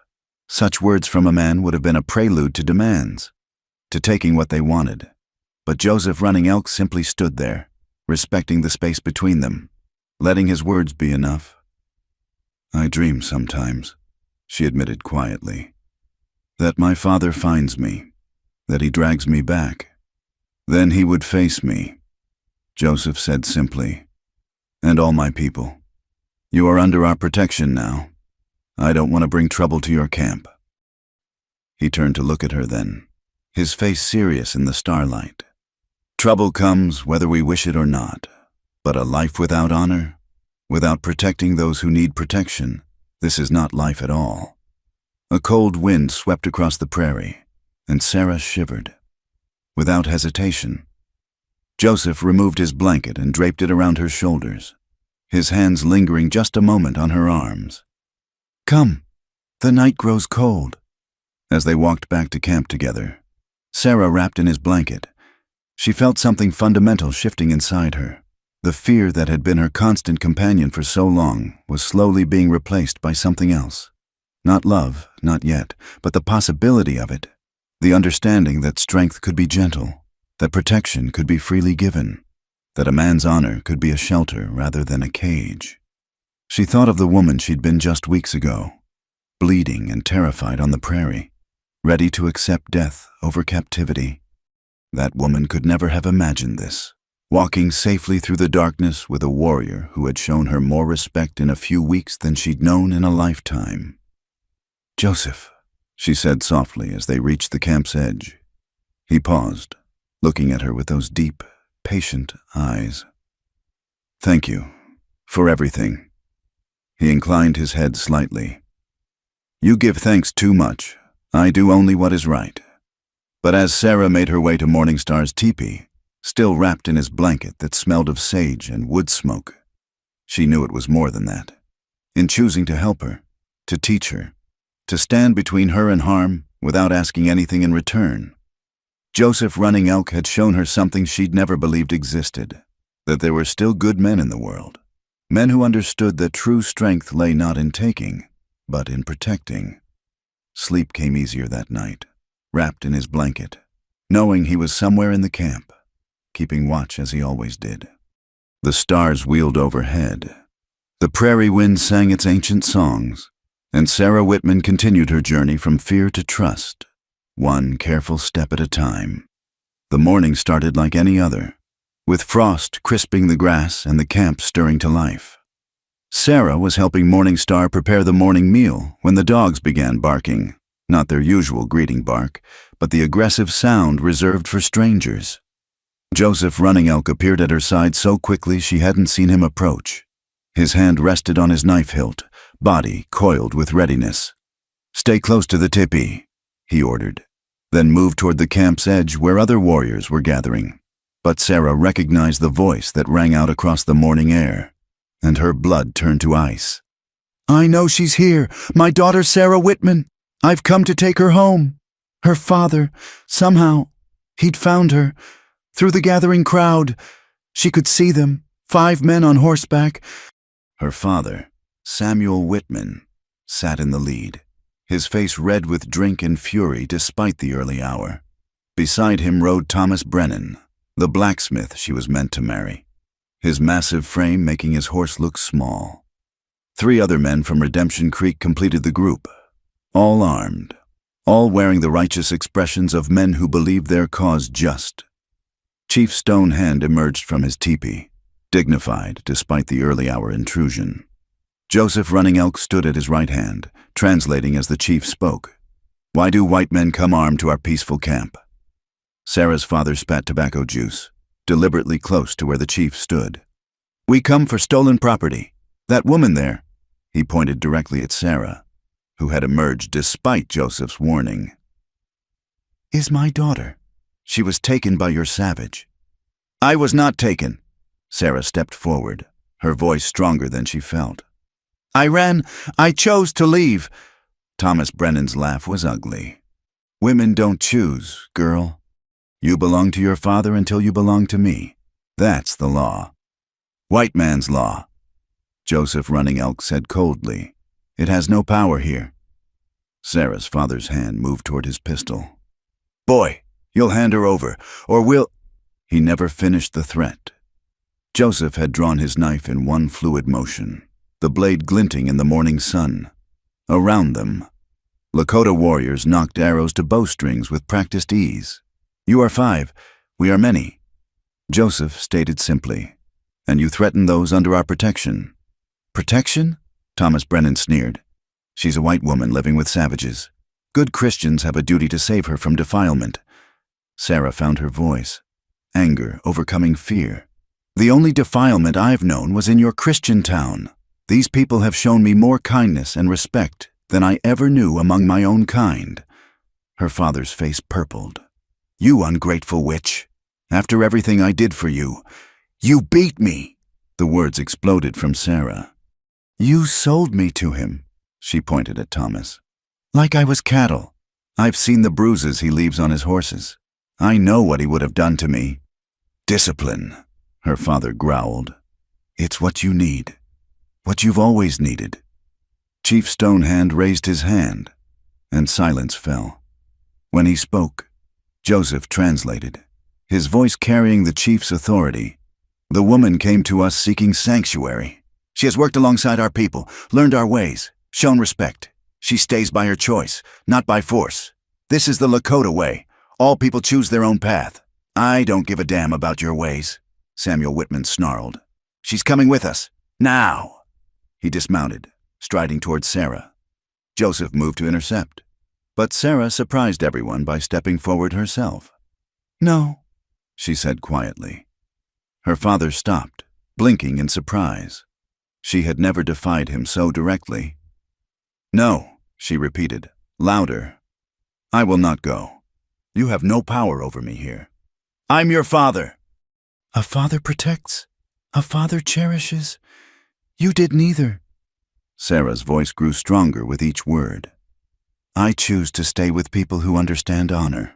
such words from a man would have been a prelude to demands, to taking what they wanted. But Joseph Running Elk simply stood there, respecting the space between them, letting his words be enough. "I dream sometimes," she admitted quietly. That my father finds me, that he drags me back. Then he would face me, Joseph said simply. And all my people. You are under our protection now. I don't want to bring trouble to your camp. He turned to look at her then, his face serious in the starlight. Trouble comes whether we wish it or not, but a life without honor, without protecting those who need protection, this is not life at all. A cold wind swept across the prairie, and Sarah shivered. Without hesitation, Joseph removed his blanket and draped it around her shoulders, his hands lingering just a moment on her arms. Come, the night grows cold. As they walked back to camp together, Sarah wrapped in his blanket. She felt something fundamental shifting inside her. The fear that had been her constant companion for so long was slowly being replaced by something else. Not love, not yet, but the possibility of it. The understanding that strength could be gentle, that protection could be freely given, that a man's honor could be a shelter rather than a cage. She thought of the woman she'd been just weeks ago, bleeding and terrified on the prairie, ready to accept death over captivity. That woman could never have imagined this, walking safely through the darkness with a warrior who had shown her more respect in a few weeks than she'd known in a lifetime. Joseph, she said softly as they reached the camp's edge. He paused, looking at her with those deep, patient eyes. Thank you for everything. He inclined his head slightly. You give thanks too much. I do only what is right. But as Sarah made her way to Morningstar's teepee, still wrapped in his blanket that smelled of sage and wood smoke, she knew it was more than that. In choosing to help her, to teach her, to stand between her and harm without asking anything in return, Joseph Running Elk had shown her something she'd never believed existed, that there were still good men in the world, men who understood that true strength lay not in taking, but in protecting. Sleep came easier that night, wrapped in his blanket, knowing he was somewhere in the camp, keeping watch as he always did. The stars wheeled overhead. The prairie wind sang its ancient songs, and Sarah Whitman continued her journey from fear to trust, one careful step at a time. The morning started like any other, with frost crisping the grass and the camp stirring to life. Sarah was helping Morningstar prepare the morning meal when the dogs began barking, not their usual greeting bark, but the aggressive sound reserved for strangers. Joseph Running Elk appeared at her side so quickly she hadn't seen him approach. His hand rested on his knife hilt, body coiled with readiness. Stay close to the teepee, he ordered, then moved toward the camp's edge where other warriors were gathering. But Sarah recognized the voice that rang out across the morning air, and her blood turned to ice. I know she's here, my daughter Sarah Whitman. I've come to take her home. Her father, somehow, he'd found her. Through the gathering crowd, she could see them, 5 men on horseback. Her father, Samuel Whitman, sat in the lead, his face red with drink and fury despite the early hour. Beside him rode Thomas Brennan, the blacksmith she was meant to marry, his massive frame making his horse look small. 3 other men from Redemption Creek completed the group, all armed, all wearing the righteous expressions of men who believed their cause just. Chief Stone Hand emerged from his teepee, dignified despite the early hour intrusion. Joseph Running Elk stood at his right hand, translating as the chief spoke. Why do white men come armed to our peaceful camp? Sarah's father spat tobacco juice, deliberately close to where the chief stood. We come for stolen property. That woman there, he pointed directly at Sarah, who had emerged despite Joseph's warning, is my daughter. She was taken by your savage. I was not taken. Sarah stepped forward, her voice stronger than she felt. I chose to leave. Thomas Brennan's laugh was ugly. Women don't choose, girl. You belong to your father until you belong to me. That's the law. White man's law. Joseph Running Elk said coldly. It has no power here. Sarah's father's hand moved toward his pistol. Boy, you'll hand her over, or we'll... He never finished the threat. Joseph had drawn his knife in one fluid motion, the blade glinting in the morning sun. Around them, Lakota warriors knocked arrows to bowstrings with practiced ease. "You are 5, we are many," Joseph stated simply. "And you threaten those under our protection." "Protection?" Thomas Brennan sneered. "She's a white woman living with savages. Good Christians have a duty to save her from defilement." Sarah found her voice, anger overcoming fear. "The only defilement I've known was in your Christian town. These people have shown me more kindness and respect than I ever knew among my own kind." Her father's face purpled. "You ungrateful witch! After everything I did for you, you beat me!" The words exploded from Sarah. "You sold me to him," she pointed at Thomas. "Like I was cattle. I've seen the bruises he leaves on his horses. I know what he would have done to me." "Discipline," her father growled. "It's what you need. What you've always needed." Chief Stonehand raised his hand, and silence fell. When he spoke, Joseph translated, his voice carrying the chief's authority. "The woman came to us seeking sanctuary. She has worked alongside our people, learned our ways, shown respect. She stays by her choice, not by force. This is the Lakota way. All people choose their own path. I don't give a damn about your ways," Samuel Whitman snarled. "She's coming with us. Now!" He dismounted, striding towards Sarah. Joseph moved to intercept, but Sarah surprised everyone by stepping forward herself. "No," she said quietly. Her father stopped, blinking in surprise. She had never defied him so directly. "No," she repeated, louder. "I will not go. You have no power over me here. I'm your father." "A father protects, a father cherishes. You did neither." Sarah's voice grew stronger with each word. "I choose to stay with people who understand honor."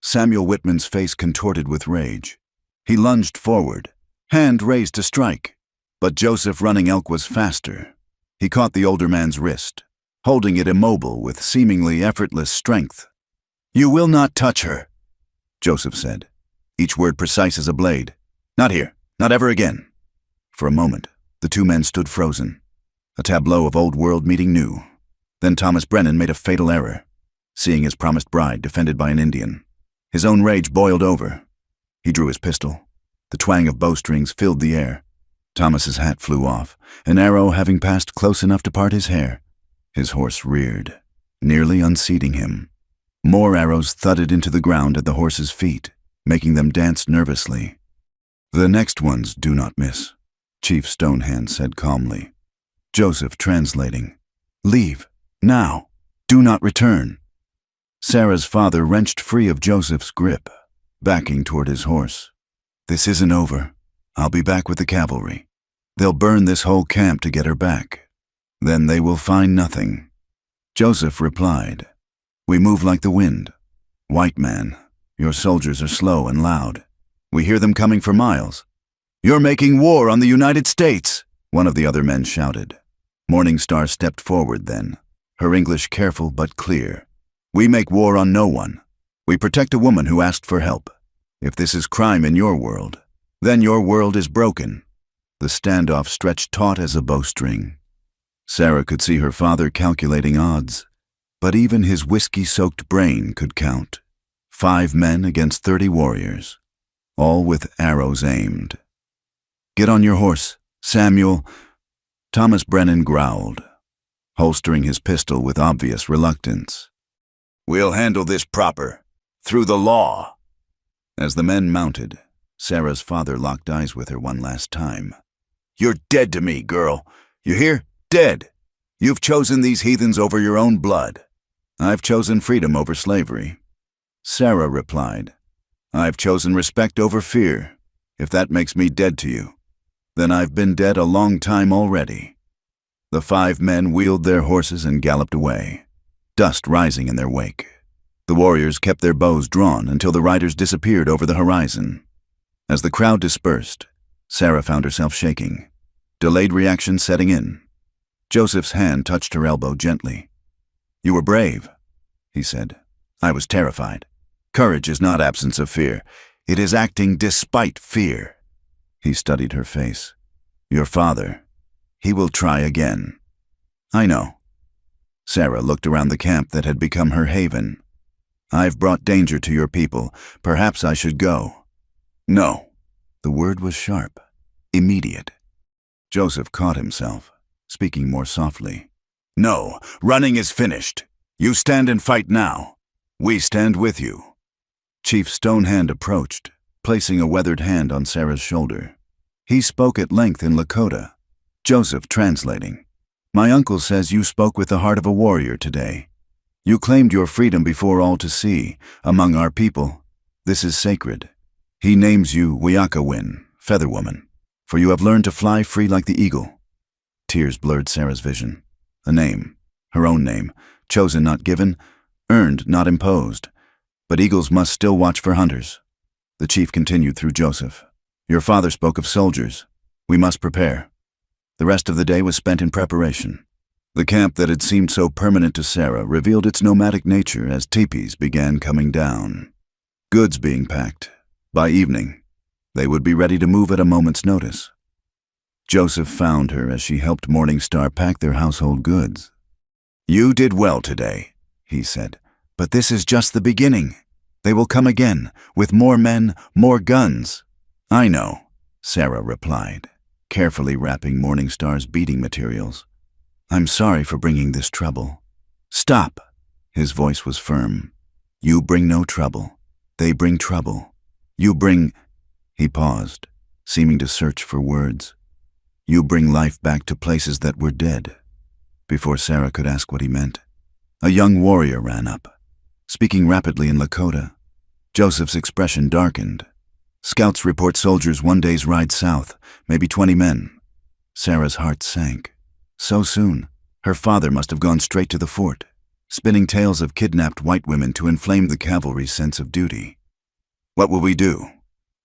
Samuel Whitman's face contorted with rage. He lunged forward, hand raised to strike, but Joseph Running Elk was faster. He caught the older man's wrist, holding it immobile with seemingly effortless strength. "You will not touch her," Joseph said, each word precise as a blade. "Not here, not ever again." For a moment, the two men stood frozen, a tableau of old world meeting new. Then Thomas Brennan made a fatal error, seeing his promised bride defended by an Indian. His own rage boiled over. He drew his pistol. The twang of bowstrings filled the air. Thomas's hat flew off, an arrow having passed close enough to part his hair. His horse reared, nearly unseating him. More arrows thudded into the ground at the horse's feet, making them dance nervously. "The next ones do not miss," Chief Stonehand said calmly. Joseph translating, "Leave, now, do not return." Sarah's father wrenched free of Joseph's grip, backing toward his horse. "This isn't over. I'll be back with the cavalry. They'll burn this whole camp to get her back. Then they will find nothing." Joseph replied, "We move like the wind. White man, your soldiers are slow and loud. We hear them coming for miles." "You're making war on the United States," one of the other men shouted. Morningstar stepped forward then, her English careful but clear. "We make war on no one. We protect a woman who asked for help. If this is crime in your world, then your world is broken." The standoff stretched taut as a bowstring. Sarah could see her father calculating odds, but even his whiskey-soaked brain could count. 5 men against 30 warriors, all with arrows aimed. "Get on your horse, Samuel," Thomas Brennan growled, holstering his pistol with obvious reluctance. "We'll handle this proper, through the law." As the men mounted, Sarah's father locked eyes with her one last time. "You're dead to me, girl. You hear? Dead. You've chosen these heathens over your own blood. I've chosen freedom over slavery." Sarah replied, "I've chosen respect over fear. If that makes me dead to you, then I've been dead a long time already." The 5 men wheeled their horses and galloped away, dust rising in their wake. The warriors kept their bows drawn until the riders disappeared over the horizon. As the crowd dispersed, Sarah found herself shaking, delayed reaction setting in. Joseph's hand touched her elbow gently. "You were brave," he said. "I was terrified. Courage is not absence of fear. It is acting despite fear." He studied her face. "Your father, he will try again." "I know." Sarah looked around the camp that had become her haven. "I've brought danger to your people. Perhaps I should go." "No." The word was sharp, immediate. Joseph caught himself, speaking more softly. "No, running is finished. You stand and fight now. We stand with you." Chief Stonehand approached, placing a weathered hand on Sarah's shoulder. He spoke at length in Lakota, Joseph translating. "My uncle says you spoke with the heart of a warrior today. You claimed your freedom before all to see, among our people. This is sacred. He names you Wiakawin, Feather Woman, for you have learned to fly free like the eagle." Tears blurred Sarah's vision. A name, her own name, chosen not given, earned not imposed. But eagles must still watch for hunters. The chief continued through Joseph. "Your father spoke of soldiers. We must prepare." The rest of the day was spent in preparation. The camp that had seemed so permanent to Sarah revealed its nomadic nature as teepees began coming down. Goods being packed. By evening, they would be ready to move at a moment's notice. Joseph found her as she helped Morningstar pack their household goods. "You did well today," he said, "but this is just the beginning. They will come again, with more men, more guns." "I know," Sarah replied, carefully wrapping Morningstar's beading materials. "I'm sorry for bringing this trouble." "Stop!" His voice was firm. "You bring no trouble. They bring trouble. You bring—" He paused, seeming to search for words. "You bring life back to places that were dead." Before Sarah could ask what he meant, a young warrior ran up, speaking rapidly in Lakota. Joseph's expression darkened. "Scouts report soldiers one day's ride south, maybe 20 men." Sarah's heart sank. So soon, her father must have gone straight to the fort, spinning tales of kidnapped white women to inflame the cavalry's sense of duty. "What will we do?"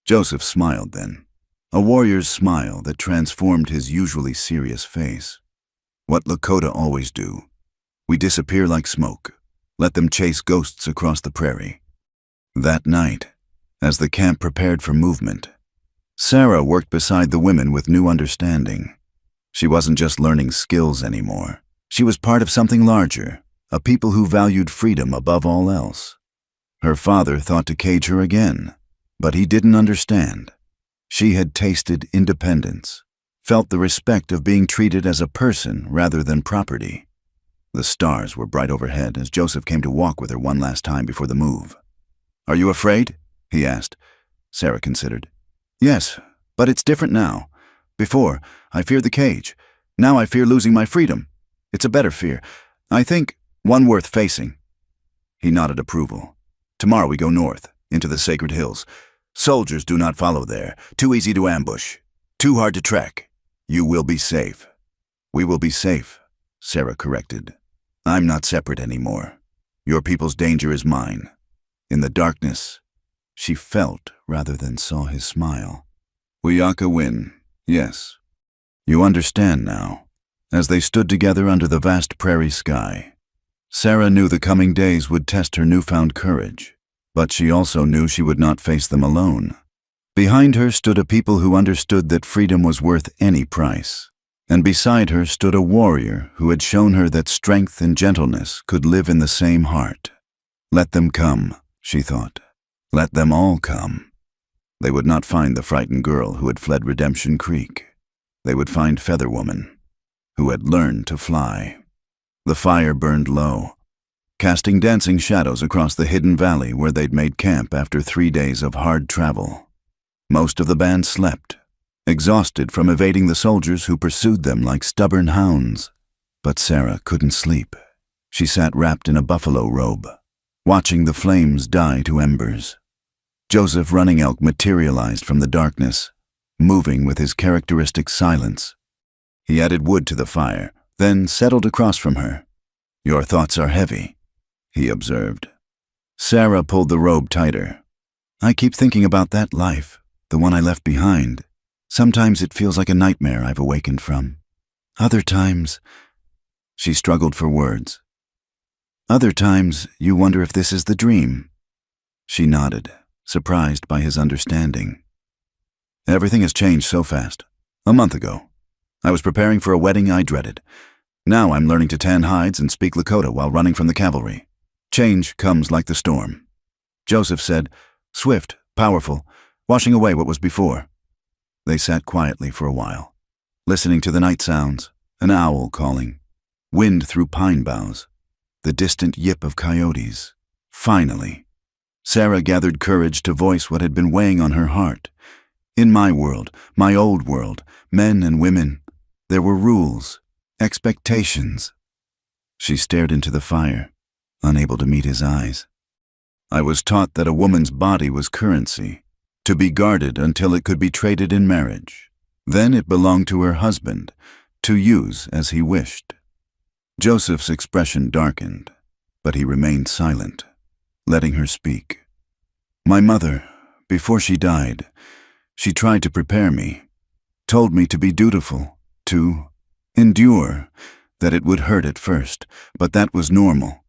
Joseph smiled then, a warrior's smile that transformed his usually serious face. "What Lakota always do. We disappear like smoke, let them chase ghosts across the prairie." That night, as the camp prepared for movement, Sarah worked beside the women with new understanding. She wasn't just learning skills anymore. She was part of something larger, a people who valued freedom above all else. Her father thought to cage her again, but he didn't understand. She had tasted independence, felt the respect of being treated as a person rather than property. The stars were bright overhead as Joseph came to walk with her one last time before the move. "Are you afraid?" he asked. Sarah considered. "Yes, but it's different now. Before, I feared the cage. Now I fear losing my freedom. It's a better fear. I think one worth facing." He nodded approval. "Tomorrow we go north, into the sacred hills. Soldiers do not follow there. Too easy to ambush. Too hard to track. You will be safe." "We will be safe," Sarah corrected. "I'm not separate anymore. Your people's danger is mine." In the darkness, she felt rather than saw his smile. "Wiakawin, yes. You understand now." As they stood together under the vast prairie sky, Sarah knew the coming days would test her newfound courage, but she also knew she would not face them alone. Behind her stood a people who understood that freedom was worth any price, and beside her stood a warrior who had shown her that strength and gentleness could live in the same heart. Let them come, she thought. Let them all come. They would not find the frightened girl who had fled Redemption Creek. They would find Feather Woman, who had learned to fly. The fire burned low, casting dancing shadows across the hidden valley where they'd made camp after 3 days of hard travel. Most of the band slept, exhausted from evading the soldiers who pursued them like stubborn hounds. But Sarah couldn't sleep. She sat wrapped in a buffalo robe, watching the flames die to embers. Joseph Running Elk materialized from the darkness, moving with his characteristic silence. He added wood to the fire, then settled across from her. "Your thoughts are heavy," he observed. Sarah pulled the robe tighter. "I keep thinking about that life, the one I left behind. Sometimes it feels like a nightmare I've awakened from. Other times—" She struggled for words. "Other times, you wonder if this is the dream." She nodded, surprised by his understanding. "Everything has changed so fast. A month ago. I was preparing for a wedding I dreaded. Now I'm learning to tan hides and speak Lakota while running from the cavalry. Change comes like the storm. Joseph said, swift, powerful, washing away what was before. They sat quietly for a while, listening to the night sounds, an owl calling, wind through pine boughs, the distant yip of coyotes. Finally, Sarah gathered courage to voice what had been weighing on her heart. In my world, my old world, men and women, there were rules, expectations. She stared into the fire, unable to meet his eyes. I was taught that a woman's body was currency, to be guarded until it could be traded in marriage. Then it belonged to her husband, to use as he wished. Joseph's expression darkened, but he remained silent, letting her speak. My mother, before she died, she tried to prepare me, told me to be dutiful, to endure, that it would hurt at first, but that was normal,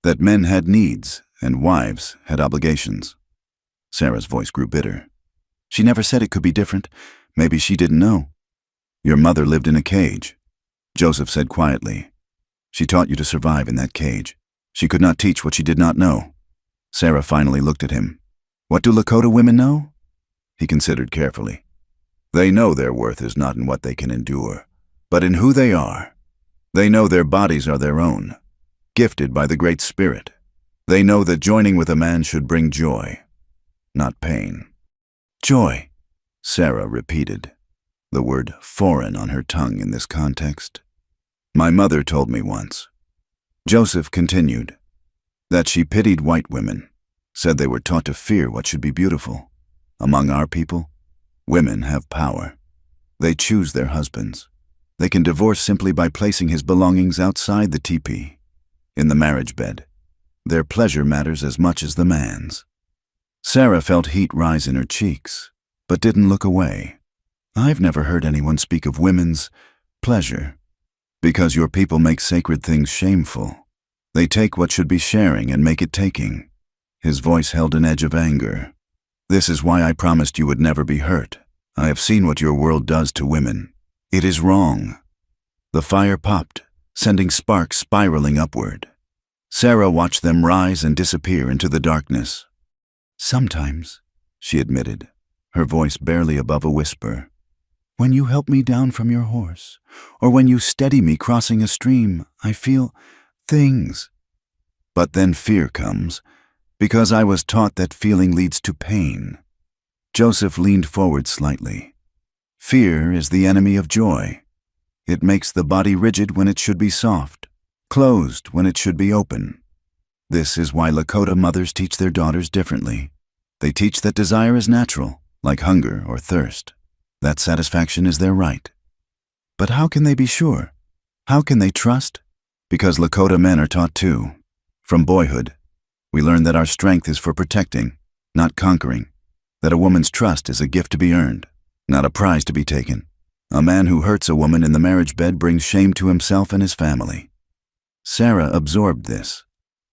that men had needs and wives had obligations. Sarah's voice grew bitter. She never said it could be different. Maybe she didn't know. Your mother lived in a cage, Joseph said quietly. She taught you to survive in that cage. She could not teach what she did not know. Sarah finally looked at him. What do Lakota women know? He considered carefully. They know their worth is not in what they can endure, but in who they are. They know their bodies are their own, gifted by the Great Spirit. They know that joining with a man should bring joy, not pain. Joy, Sarah repeated, the word foreign on her tongue in this context. My mother told me once. Joseph continued, that she pitied white women, said they were taught to fear what should be beautiful. Among our people, women have power. They choose their husbands. They can divorce simply by placing his belongings outside the teepee, in the marriage bed. Their pleasure matters as much as the man's. Sarah felt heat rise in her cheeks, but didn't look away. I've never heard anyone speak of women's pleasure, because your people make sacred things shameful. They take what should be sharing and make it taking. His voice held an edge of anger. This is why I promised you would never be hurt. I have seen what your world does to women. It is wrong. The fire popped, sending sparks spiraling upward. Sarah watched them rise and disappear into the darkness. Sometimes, she admitted, her voice barely above a whisper. When you help me down from your horse, or when you steady me crossing a stream, I feel things. But then fear comes, because I was taught that feeling leads to pain. Joseph leaned forward slightly. Fear is the enemy of joy. It makes the body rigid when it should be soft, closed when it should be open. This is why Lakota mothers teach their daughters differently. They teach that desire is natural, like hunger or thirst. That satisfaction is their right. But how can they be sure? How can they trust? Because Lakota men are taught too. From boyhood, we learn that our strength is for protecting, not conquering. That a woman's trust is a gift to be earned, not a prize to be taken. A man who hurts a woman in the marriage bed brings shame to himself and his family. Sarah absorbed this,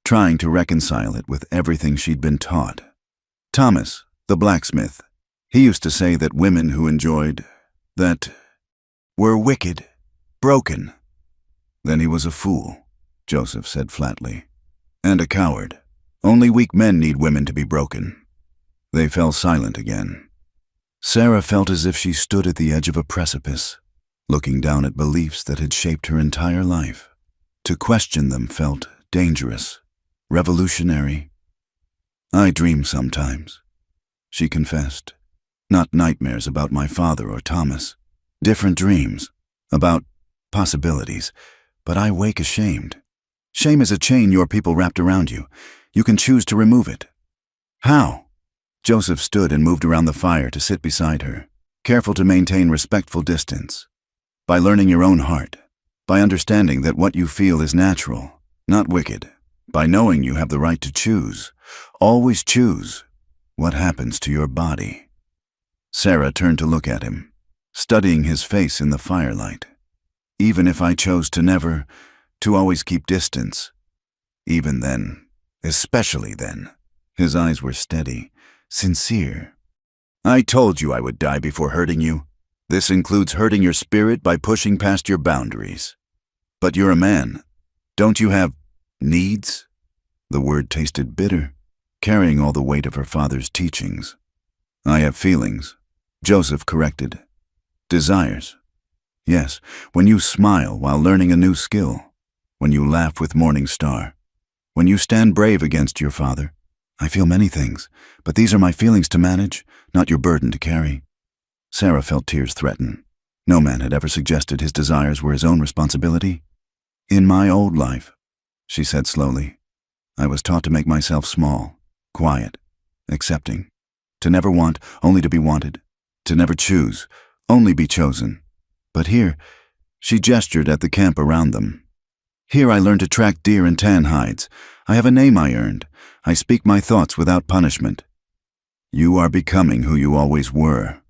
trying to reconcile it with everything she'd been taught. Thomas, the blacksmith, he used to say that women who enjoyed that were wicked, broken. Then he was a fool, Joseph said flatly, and a coward. Only weak men need women to be broken. They fell silent again. Sarah felt as if she stood at the edge of a precipice, looking down at beliefs that had shaped her entire life. To question them felt dangerous, revolutionary. I dream sometimes, she confessed. Not nightmares about my father or Thomas. Different dreams, about possibilities, but I wake ashamed. Shame is a chain your people wrapped around you. You can choose to remove it. How? Joseph stood and moved around the fire to sit beside her, careful to maintain respectful distance. By learning your own heart, by understanding that what you feel is natural, not wicked, by knowing you have the right to choose, always choose, what happens to your body. Sarah turned to look at him, studying his face in the firelight. Even if I chose to never, to always keep distance. Even then, especially then, his eyes were steady, sincere. I told you I would die before hurting you. This includes hurting your spirit by pushing past your boundaries. But you're a man. Don't you have needs? The word tasted bitter, carrying all the weight of her father's teachings. I have feelings, Joseph corrected. Desires. Yes, when you smile while learning a new skill, when you laugh with Morning Star, when you stand brave against your father. I feel many things, but these are my feelings to manage, not your burden to carry. Sarah felt tears threaten. No man had ever suggested his desires were his own responsibility. In my old life, she said slowly, I was taught to make myself small, quiet, accepting, to never want, only to be wanted, to never choose, only be chosen. But here, she gestured at the camp around them. Here I learned to track deer and tan hides. I have a name I earned. I speak my thoughts without punishment. You are becoming who you always were.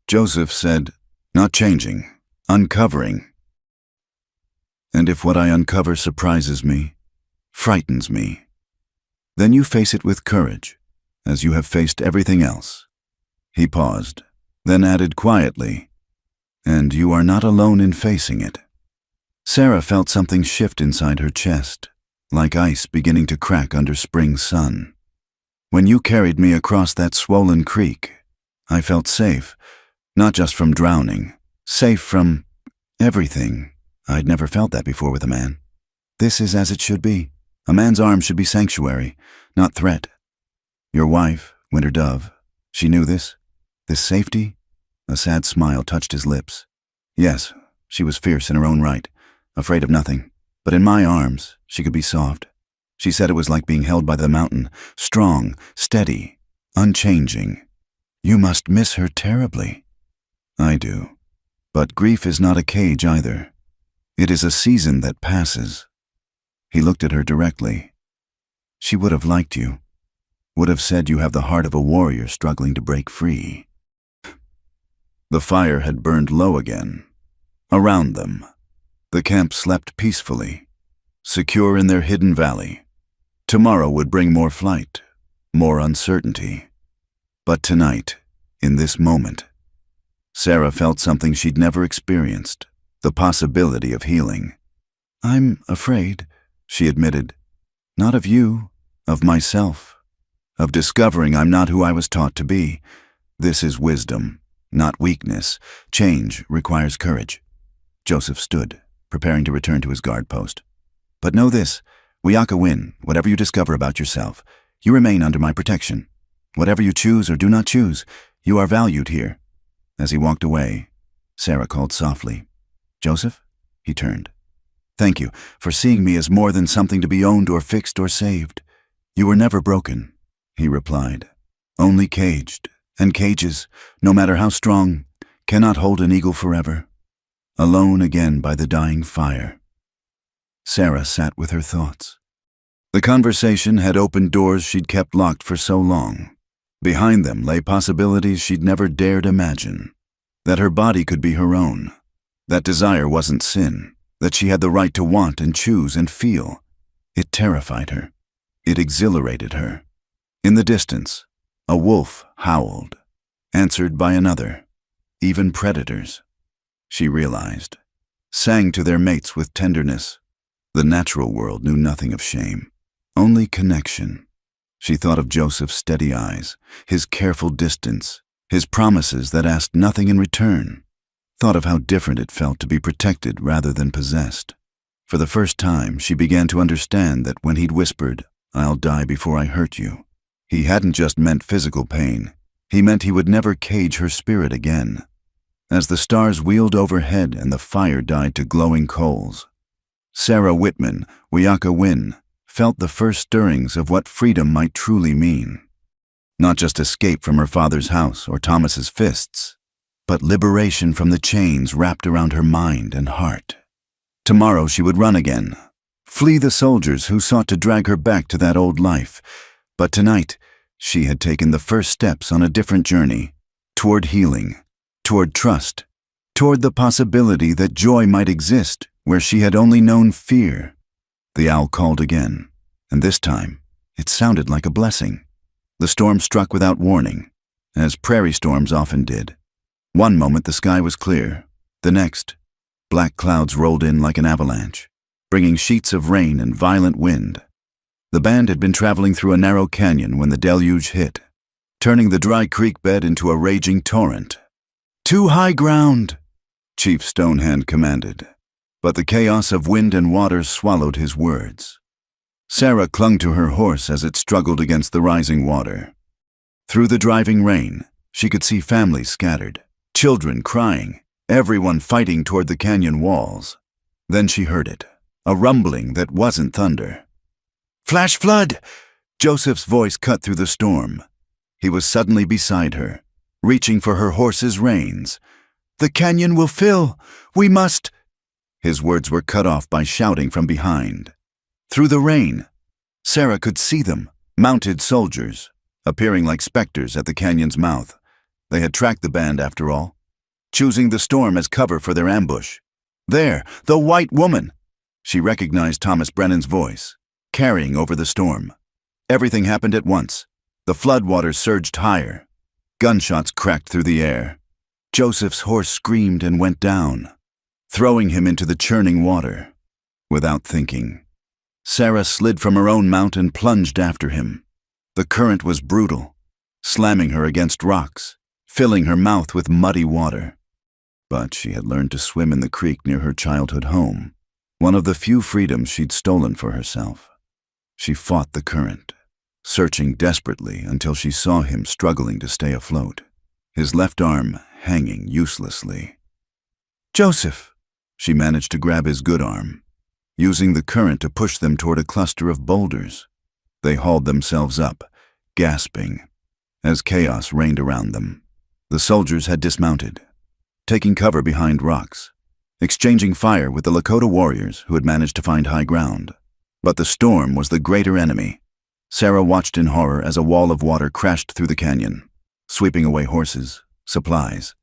Joseph said, not changing, uncovering. And if what I uncover surprises me, frightens me, then you face it with courage, as you have faced everything else. He paused, then added quietly, and you are not alone in facing it. Sarah felt something shift inside her chest, like ice beginning to crack under spring sun. When you carried me across that swollen creek, I felt safe, not just from drowning, safe from everything. I'd never felt that before with a man. This is as it should be. A man's arms should be sanctuary, not threat. Your wife, Winter Dove, she knew this? This safety? A sad smile touched his lips. Yes, she was fierce in her own right, afraid of nothing. But in my arms, she could be soft. She said it was like being held by the mountain, strong, steady, unchanging. You must miss her terribly. I do. But grief is not a cage either. It is a season that passes. He looked at her directly. She would have liked you, would have said you have the heart of a warrior struggling to break free. The fire had burned low again. Around them, the camp slept peacefully, secure in their hidden valley. Tomorrow would bring more flight, more uncertainty. But tonight, in this moment, Sarah felt something she'd never experienced, the possibility of healing. I'm afraid, she admitted, not of you, of myself, of discovering I'm not who I was taught to be. This is wisdom, not weakness. Change requires courage. Joseph stood, preparing to return to his guard post. But know this, Wiaka win, whatever you discover about yourself, you remain under my protection. Whatever you choose or do not choose, you are valued here. As he walked away, Sarah called softly, Joseph? He turned. Thank you for seeing me as more than something to be owned or fixed or saved. You were never broken, he replied. Only caged, and cages, no matter how strong, cannot hold an eagle forever. Alone again by the dying fire. Sarah sat with her thoughts. The conversation had opened doors she'd kept locked for so long. Behind them lay possibilities she'd never dared imagine. That her body could be her own. That desire wasn't sin. That she had the right to want and choose and feel. It terrified her. It exhilarated her. In the distance, a wolf howled, answered by another. Even predators, she realized, sang to their mates with tenderness. The natural world knew nothing of shame, only connection. She thought of Joseph's steady eyes, his careful distance, his promises that asked nothing in return. Thought of how different it felt to be protected rather than possessed. For the first time, she began to understand that when he'd whispered, I'll die before I hurt you, he hadn't just meant physical pain. He meant he would never cage her spirit again. As the stars wheeled overhead and the fire died to glowing coals, Sarah Whitman, Wiaka Win, felt the first stirrings of what freedom might truly mean. Not just escape from her father's house or Thomas's fists, but liberation from the chains wrapped around her mind and heart. Tomorrow she would run again, flee the soldiers who sought to drag her back to that old life. But tonight, she had taken the first steps on a different journey, toward healing, toward trust, toward the possibility that joy might exist where she had only known fear. The owl called again, and this time, it sounded like a blessing. The storm struck without warning, as prairie storms often did. One moment the sky was clear, the next, Black clouds rolled in like an avalanche, bringing sheets of rain and violent wind. The band had been traveling through a narrow canyon when the deluge hit, turning the dry creek bed into a raging torrent. "To high ground!" Chief Stonehand commanded, but the chaos of wind and water swallowed his words. Sarah clung to her horse as it struggled against the rising water. Through the driving rain, she could see families scattered, children crying, everyone fighting toward the canyon walls. Then she heard it, a rumbling that wasn't thunder. "Flash flood!" Joseph's voice cut through the storm. He was suddenly beside her, reaching for her horse's reins. "The canyon will fill! We must—" His words were cut off by shouting from behind. Through the rain, Sarah could see them, mounted soldiers, appearing like specters at the canyon's mouth. They had tracked the band after all, choosing the storm as cover for their ambush. There, the white woman! She recognized Thomas Brennan's voice, carrying over the storm. Everything happened at once. The floodwaters surged higher. Gunshots cracked through the air. Joseph's horse screamed and went down, throwing him into the churning water. Without thinking, Sarah slid from her own mount and plunged after him. The current was brutal, slamming her against rocks, filling her mouth with muddy water. But she had learned to swim in the creek near her childhood home, one of the few freedoms she'd stolen for herself. She fought the current, searching desperately until she saw him struggling to stay afloat, his left arm hanging uselessly. "Joseph!" She managed to grab his good arm, using the current to push them toward a cluster of boulders. They hauled themselves up, gasping, as chaos reigned around them. The soldiers had dismounted, taking cover behind rocks, exchanging fire with the Lakota warriors who had managed to find high ground. But the storm was the greater enemy. Sarah watched in horror as a wall of water crashed through the canyon, sweeping away horses, supplies,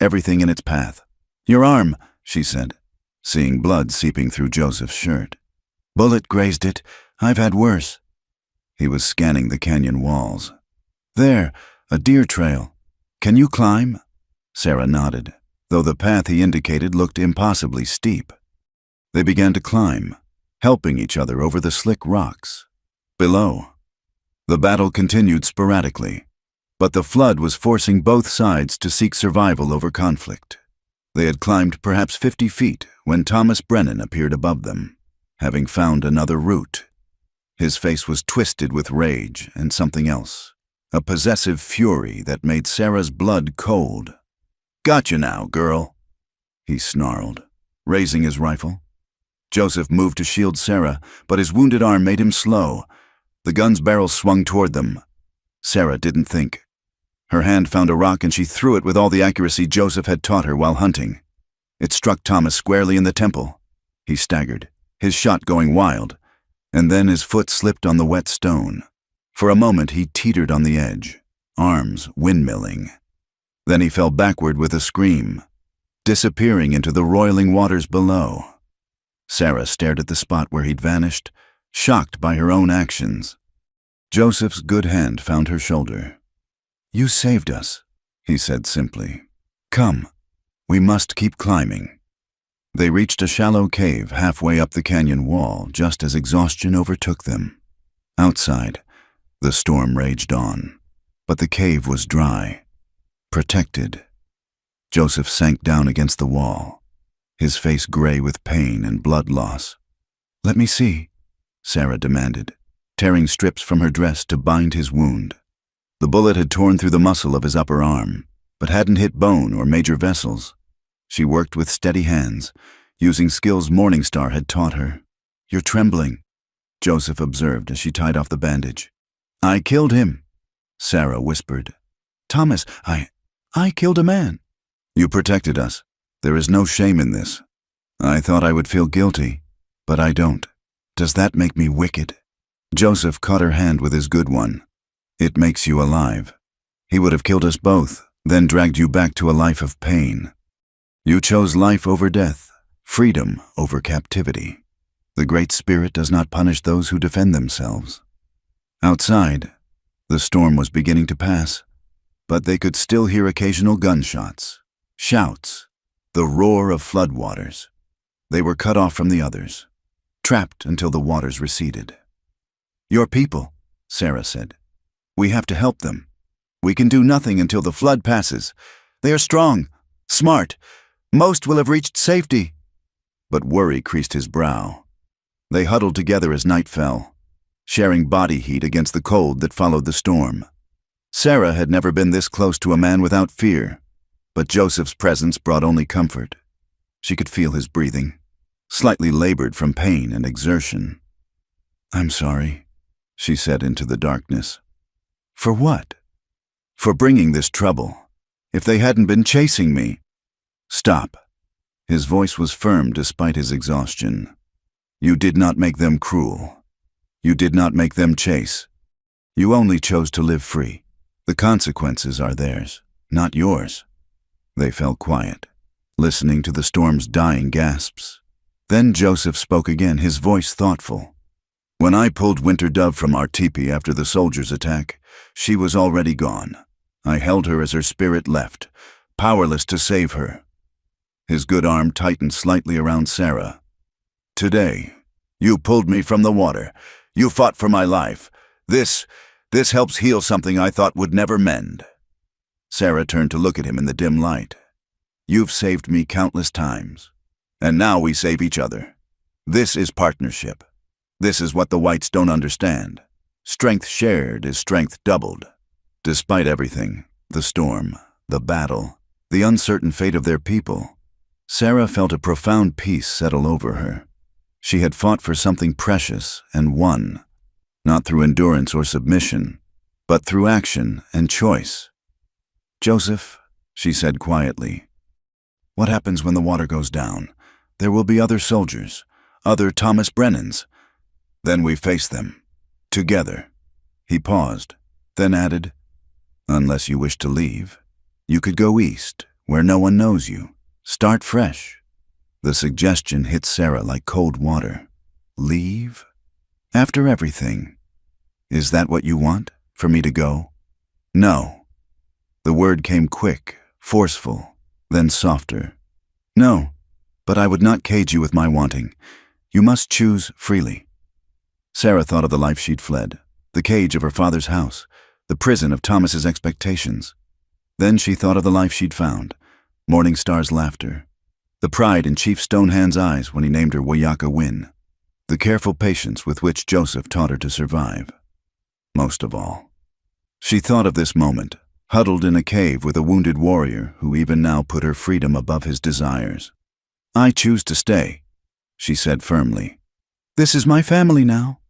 everything in its path. "Your arm," she said, seeing blood seeping through Joseph's shirt. "Bullet grazed it. I've had worse." He was scanning the canyon walls. "There, a deer trail. Can you climb?" Sarah nodded, though the path he indicated looked impossibly steep. They began to climb, helping each other over the slick rocks. Below, the battle continued sporadically, but the flood was forcing both sides to seek survival over conflict. They had climbed perhaps 50 feet when Thomas Brennan appeared above them, having found another route. His face was twisted with rage and something else, a possessive fury that made Sarah's blood cold. "Gotcha now, girl," he snarled, raising his rifle. Joseph moved to shield Sarah, but his wounded arm made him slow. The gun's barrel swung toward them. Sarah didn't think. Her hand found a rock and she threw it with all the accuracy Joseph had taught her while hunting. It struck Thomas squarely in the temple. He staggered, his shot going wild, and then his foot slipped on the wet stone. For a moment he teetered on the edge, arms windmilling. Then he fell backward with a scream, disappearing into the roiling waters below. Sarah stared at the spot where he'd vanished, shocked by her own actions. Joseph's good hand found her shoulder. "You saved us," he said simply. "Come, we must keep climbing." They reached a shallow cave halfway up the canyon wall just as exhaustion overtook them. Outside, the storm raged on, but the cave was dry, protected. Joseph sank down against the wall, his face gray with pain and blood loss. "Let me see," Sarah demanded, tearing strips from her dress to bind his wound. The bullet had torn through the muscle of his upper arm, but hadn't hit bone or major vessels. She worked with steady hands, using skills Morningstar had taught her. "You're trembling," Joseph observed as she tied off the bandage. "I killed him," Sarah whispered. "Thomas, I killed a man." "You protected us. There is no shame in this. I thought I would feel guilty, but I don't. Does that make me wicked?" Joseph caught her hand with his good one. "It makes you alive. He would have killed us both, then dragged you back to a life of pain. You chose life over death, freedom over captivity. The Great Spirit does not punish those who defend themselves." Outside, the storm was beginning to pass, but they could still hear occasional gunshots, shouts, The roar of floodwaters. They were cut off from the others, trapped until the waters receded. "Your people," Sarah said. "We have to help them. We can do nothing until the flood passes. They are strong, smart. Most will have reached safety." But worry creased his brow. They huddled together as night fell, sharing body heat against the cold that followed the storm. Sarah had never been this close to a man without fear, but Joseph's presence brought only comfort. She could feel his breathing, slightly labored from pain and exertion. "I'm sorry," she said into the darkness. "For what?" "For bringing this trouble. If they hadn't been chasing me—" "Stop." His voice was firm despite his exhaustion. "You did not make them cruel. You did not make them chase. You only chose to live free. The consequences are theirs, not yours." They fell quiet, listening to the storm's dying gasps. Then Joseph spoke again, his voice thoughtful. "When I pulled Winter Dove from our teepee after the soldiers' attack, she was already gone. I held her as her spirit left, powerless to save her." His good arm tightened slightly around Sarah. "Today, you pulled me from the water. You fought for my life. This helps heal something I thought would never mend." Sarah turned to look at him in the dim light. "You've saved me countless times. And now we save each other. This is partnership. This is what the whites don't understand. Strength shared is strength doubled." Despite everything, the storm, the battle, the uncertain fate of their people, Sarah felt a profound peace settle over her. She had fought for something precious and won, not through endurance or submission, but through action and choice. "Joseph," she said quietly, "what happens when the water goes down? There will be other soldiers, other Thomas Brennans. Then we face them, together." He paused, then added, "Unless you wish to leave, you could go east, where no one knows you. Start fresh." The suggestion hit Sarah like cold water. "Leave? After everything? Is that what you want, for me to go?" "No." The word came quick, forceful, then softer. "No, but I would not cage you with my wanting. You must choose freely." Sarah thought of the life she'd fled, the cage of her father's house, the prison of Thomas's expectations. Then she thought of the life she'd found, Morningstar's laughter, the pride in Chief Stonehand's eyes when he named her Wayaka Win, the careful patience with which Joseph taught her to survive. Most of all, she thought of this moment, huddled in a cave with a wounded warrior who even now put her freedom above his desires. "I choose to stay," she said firmly. "This is my family now.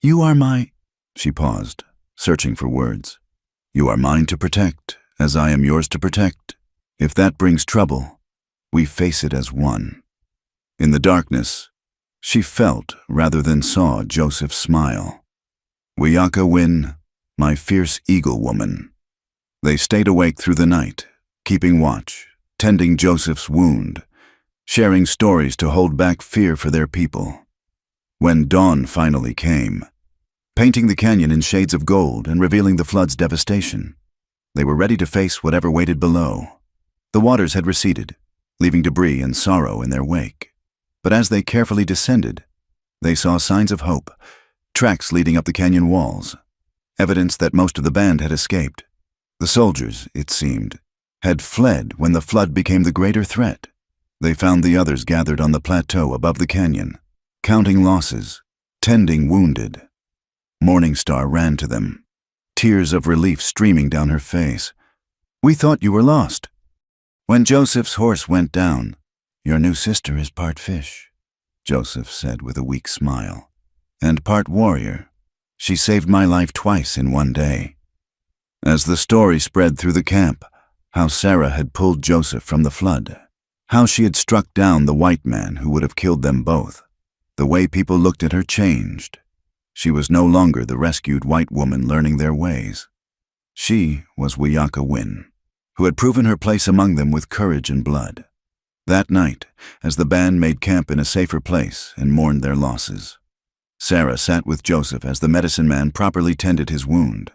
You are my—" She paused, searching for words. "You are mine to protect, as I am yours to protect. If that brings trouble, we face it as one." In the darkness, she felt rather than saw Joseph smile. "Wayaka Win, my fierce eagle woman." They stayed awake through the night, keeping watch, tending Joseph's wound, sharing stories to hold back fear for their people. When dawn finally came, painting the canyon in shades of gold and revealing the flood's devastation, they were ready to face whatever waited below. The waters had receded, leaving debris and sorrow in their wake. But as they carefully descended, they saw signs of hope, tracks leading up the canyon walls, evidence that most of the band had escaped. The soldiers, it seemed, had fled when the flood became the greater threat. They found the others gathered on the plateau above the canyon, counting losses, tending wounded. Morningstar ran to them, tears of relief streaming down her face. "We thought you were lost." When Joseph's horse went down, "Your new sister is part fish," Joseph said with a weak smile, "and part warrior. She saved my life twice in one day." As the story spread through the camp, how Sarah had pulled Joseph from the flood, how she had struck down the white man who would have killed them both, the way people looked at her changed. She was no longer the rescued white woman learning their ways. She was Wayaka Win, who had proven her place among them with courage and blood. That night, as the band made camp in a safer place and mourned their losses, Sarah sat with Joseph as the medicine man properly tended his wound.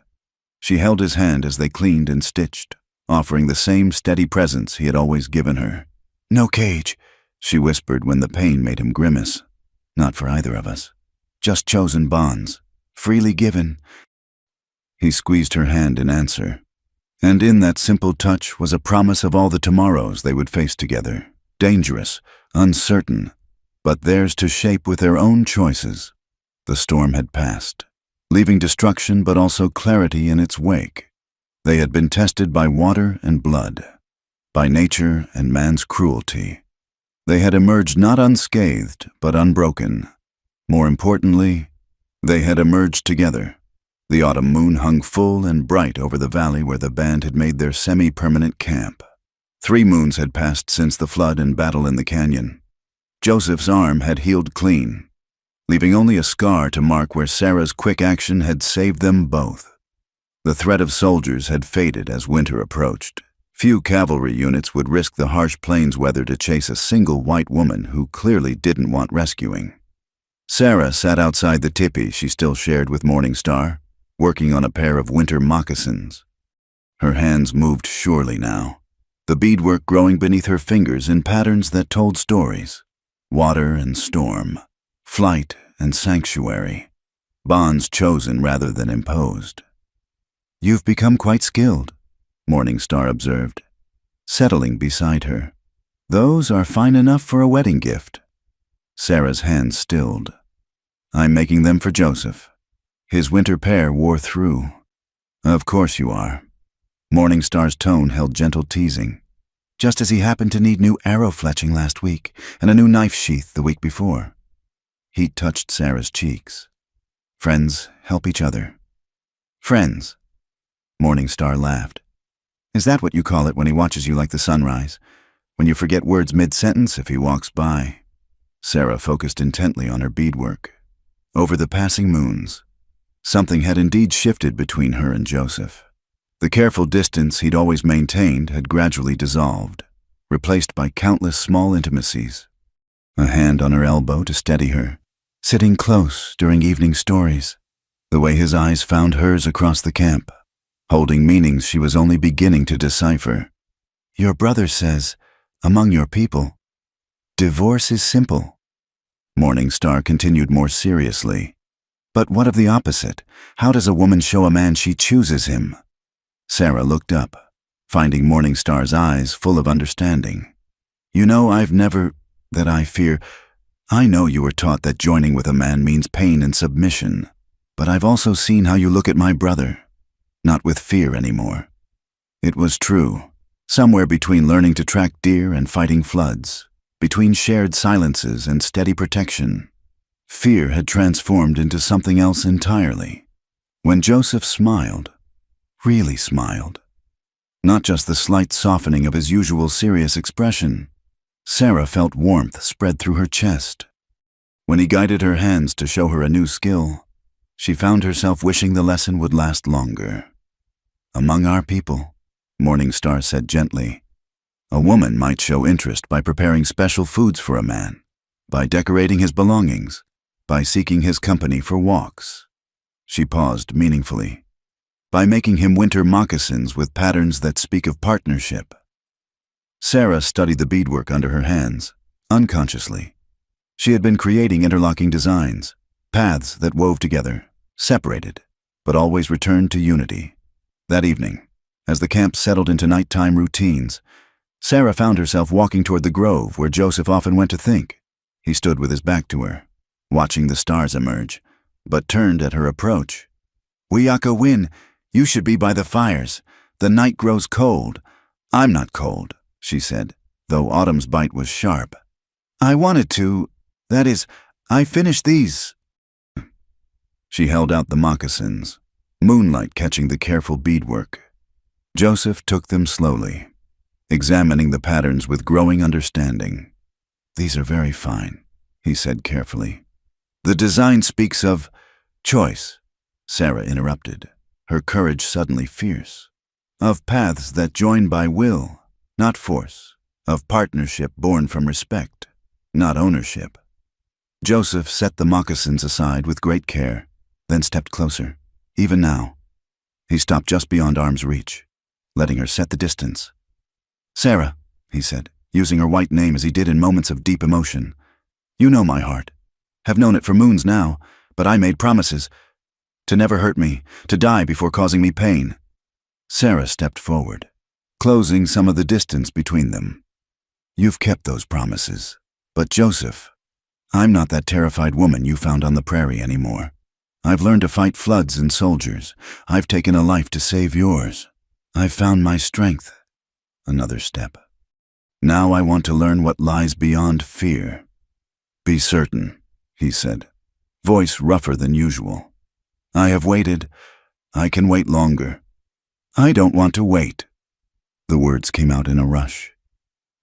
She held his hand as they cleaned and stitched, offering the same steady presence he had always given her. No cage, she whispered when the pain made him grimace. Not for either of us. Just chosen bonds, freely given. He squeezed her hand in answer. And in that simple touch was a promise of all the tomorrows they would face together. Dangerous, uncertain, but theirs to shape with their own choices. The storm had passed, leaving destruction but also clarity in its wake. They had been tested by water and blood, by nature and man's cruelty. They had emerged not unscathed, but unbroken. More importantly, they had emerged together. The autumn moon hung full and bright over the valley where the band had made their semi-permanent camp. 3 moons had passed since the flood and battle in the canyon. Joseph's arm had healed clean, leaving only a scar to mark where Sarah's quick action had saved them both. The threat of soldiers had faded as winter approached. Few cavalry units would risk the harsh plains weather to chase a single white woman who clearly didn't want rescuing. Sarah sat outside the tipi she still shared with Morningstar, working on a pair of winter moccasins. Her hands moved surely now, the beadwork growing beneath her fingers in patterns that told stories. Water and storm, flight and sanctuary, bonds chosen rather than imposed. You've become quite skilled, Morningstar observed, settling beside her. Those are fine enough for a wedding gift. Sarah's hands stilled. I'm making them for Joseph. His winter pair wore through. Of course you are. Morningstar's tone held gentle teasing. Just as he happened to need new arrow fletching last week and a new knife sheath the week before. Heat touched Sarah's cheeks. Friends help each other. Friends. Morningstar laughed. Is that what you call it when he watches you like the sunrise? When you forget words mid-sentence if he walks by? Sarah focused intently on her beadwork. Over the passing moons, something had indeed shifted between her and Joseph. The careful distance he'd always maintained had gradually dissolved, replaced by countless small intimacies. A hand on her elbow to steady her, sitting close during evening stories, the way his eyes found hers across the camp, holding meanings she was only beginning to decipher. Your brother says, among your people, divorce is simple. Morningstar continued more seriously. But what of the opposite? How does a woman show a man she chooses him? Sarah looked up, finding Morningstar's eyes full of understanding. You know, I know you were taught that joining with a man means pain and submission, but I've also seen how you look at my brother, not with fear anymore. It was true, somewhere between learning to track deer and fighting floods, between shared silences and steady protection. Fear had transformed into something else entirely. When Joseph smiled, really smiled, not just the slight softening of his usual serious expression, Sarah felt warmth spread through her chest. When he guided her hands to show her a new skill, she found herself wishing the lesson would last longer. Among our people, Morningstar said gently, a woman might show interest by preparing special foods for a man, by decorating his belongings, by seeking his company for walks. She paused meaningfully. By making him winter moccasins with patterns that speak of partnership. Sarah studied the beadwork under her hands, unconsciously. She had been creating interlocking designs, paths that wove together, separated, but always returned to unity. That evening, as the camp settled into nighttime routines, Sarah found herself walking toward the grove where Joseph often went to think. He stood with his back to her, watching the stars emerge, but turned at her approach. Wiyaka Win, you should be by the fires. The night grows cold. I'm not cold, she said, though autumn's bite was sharp. I wanted to, that is, I finished these. She held out the moccasins, moonlight catching the careful beadwork. Joseph took them slowly, examining the patterns with growing understanding. These are very fine, he said carefully. The design speaks of choice, Sarah interrupted, her courage suddenly fierce. Of paths that join by will, not force. Of partnership born from respect, not ownership. Joseph set the moccasins aside with great care, then stepped closer. Even now, he stopped just beyond arm's reach, letting her set the distance. Sarah, he said, using her white name as he did in moments of deep emotion. You know my heart. Have known it for moons now, but I made promises. To never hurt me, to die before causing me pain. Sarah stepped forward, closing some of the distance between them. You've kept those promises. But Joseph, I'm not that terrified woman you found on the prairie anymore. I've learned to fight floods and soldiers. I've taken a life to save yours. I've found my strength. Another step. Now I want to learn what lies beyond fear. Be certain, he said, voice rougher than usual. I have waited. I can wait longer. I don't want to wait. The words came out in a rush.